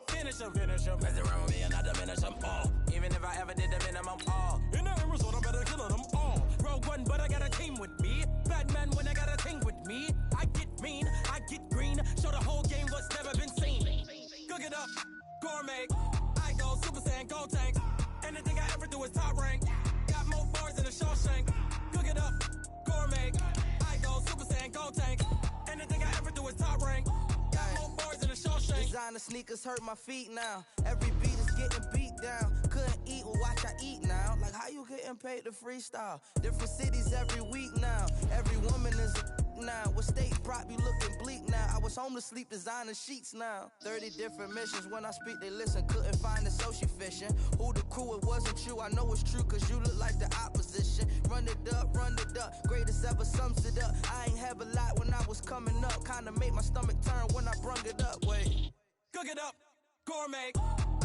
Finish them. Mess around with me and I diminish them all. Even if I ever did the minimum, all. In the end result, I'm better killing them all. Rogue One, but I got a team with me. Batman when I got a team with me. I get mean, I get green. Show the whole game what's never been seen. Cook it up, gourmet. I go Super Saiyan, Gold Tank. Anything I ever do is top rank. Got more bars than a Shawshank. Cook it up, gourmet. I go Super Saiyan, Gold Tank. Anything I ever do is top rank. Got more bars than a Shawshank. Designer sneakers hurt my feet now. Every beat is getting beat down. Couldn't eat, well watch I eat now. Like how you getting paid to freestyle? Different cities every week now. Every woman is a now. What state prop you looking bleak now? I was home to sleep designing sheets now. 30 different missions. When I speak they listen. Couldn't find the social fishing. Who the crew? It wasn't you. I know it's true cause you look like the opposition. Run it up. Greatest ever sums it up. I ain't have a lot when I was coming up. Kinda made my stomach turn when I brung it up. Wait. Cook it up, gourmet.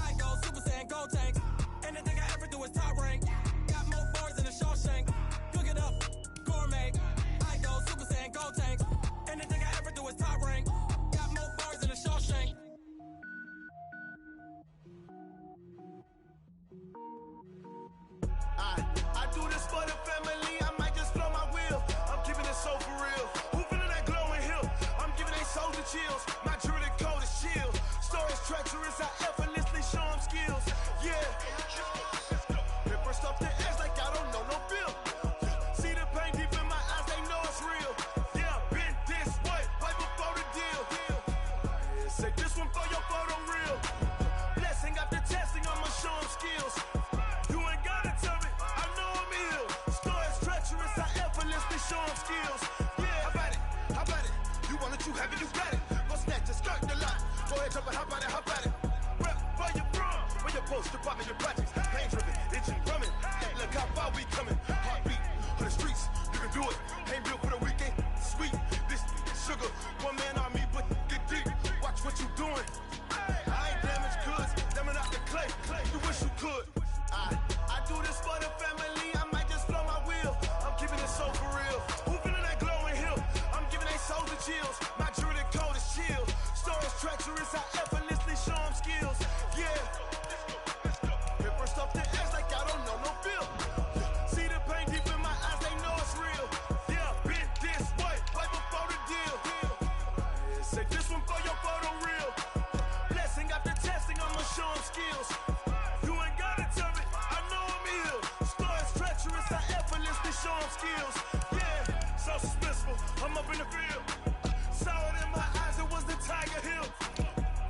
I go Super Saiyan, Gold Tank. Anything I ever do is top rank. Got more bars than a Shawshank. Cook it up, gourmet. I go Super Saiyan, Gold Tank. Anything I ever do is top rank. Got more bars than a Shawshank. I do this for the family. I might just blow my wheel. I'm keeping it so for real. Who feeling that glowing hill? I'm giving they souls the chills. My jewelry code is chill. Stories treacherous, I effortlessly show them skills. Yeah. Paper stuff to edge like I don't know no bill. See the pain deep in my eyes, they know it's real. Yeah, been this way, right before the deal. Say this one for your photo reel. Blessing after testing, I'ma show them skills. You ain't gotta tell me, I know I'm ill. Stories treacherous, I effortlessly show them skills. Yeah, how about it? You want it, you have it, you got it. Go snatch it, skirt the lot. Go ahead, jump it, how about it? Rep for your bro, for your post, your poppin' your projects. Pain driven, itching, drumming. Look how far we coming. Heartbeat on the streets, you can do it. Ain't built for the weekend, sweet. This sugar, one man army, but get deep. Watch what you doing. I ain't damaged goods, damn it out the clay. You wish you could. I do this for the family. I might just blow my wheel. I'm keeping it so for real. Who feeling that glowing hill? I'm giving they souls the chills. My jewelry code is chill. Stories treacherous, I effortlessly show them skills. Yeah. Paper stuff to edge like I don't know no bill. See the pain deep in my eyes, they know it's real. Yeah, been this way, right before the deal. Say this one for your photo reel. Blessing after testing, I'ma show them skills. You ain't gotta tell me, I know I'm ill. Stories treacherous, I effortlessly show them skills. Yeah, so suspenseful, I'm up in the field. Saw it in my eyes, it was the Tiger Hill.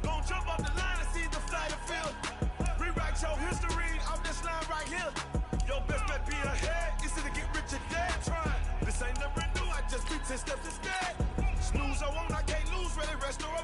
Gon' jump off the line and see the flight of field. Rewrite your history off this line right here. Your best bet be ahead, easy to get rich or dead trying. This ain't never new, I just be 10 steps instead. Snooze, I won't, I can't lose, ready, restore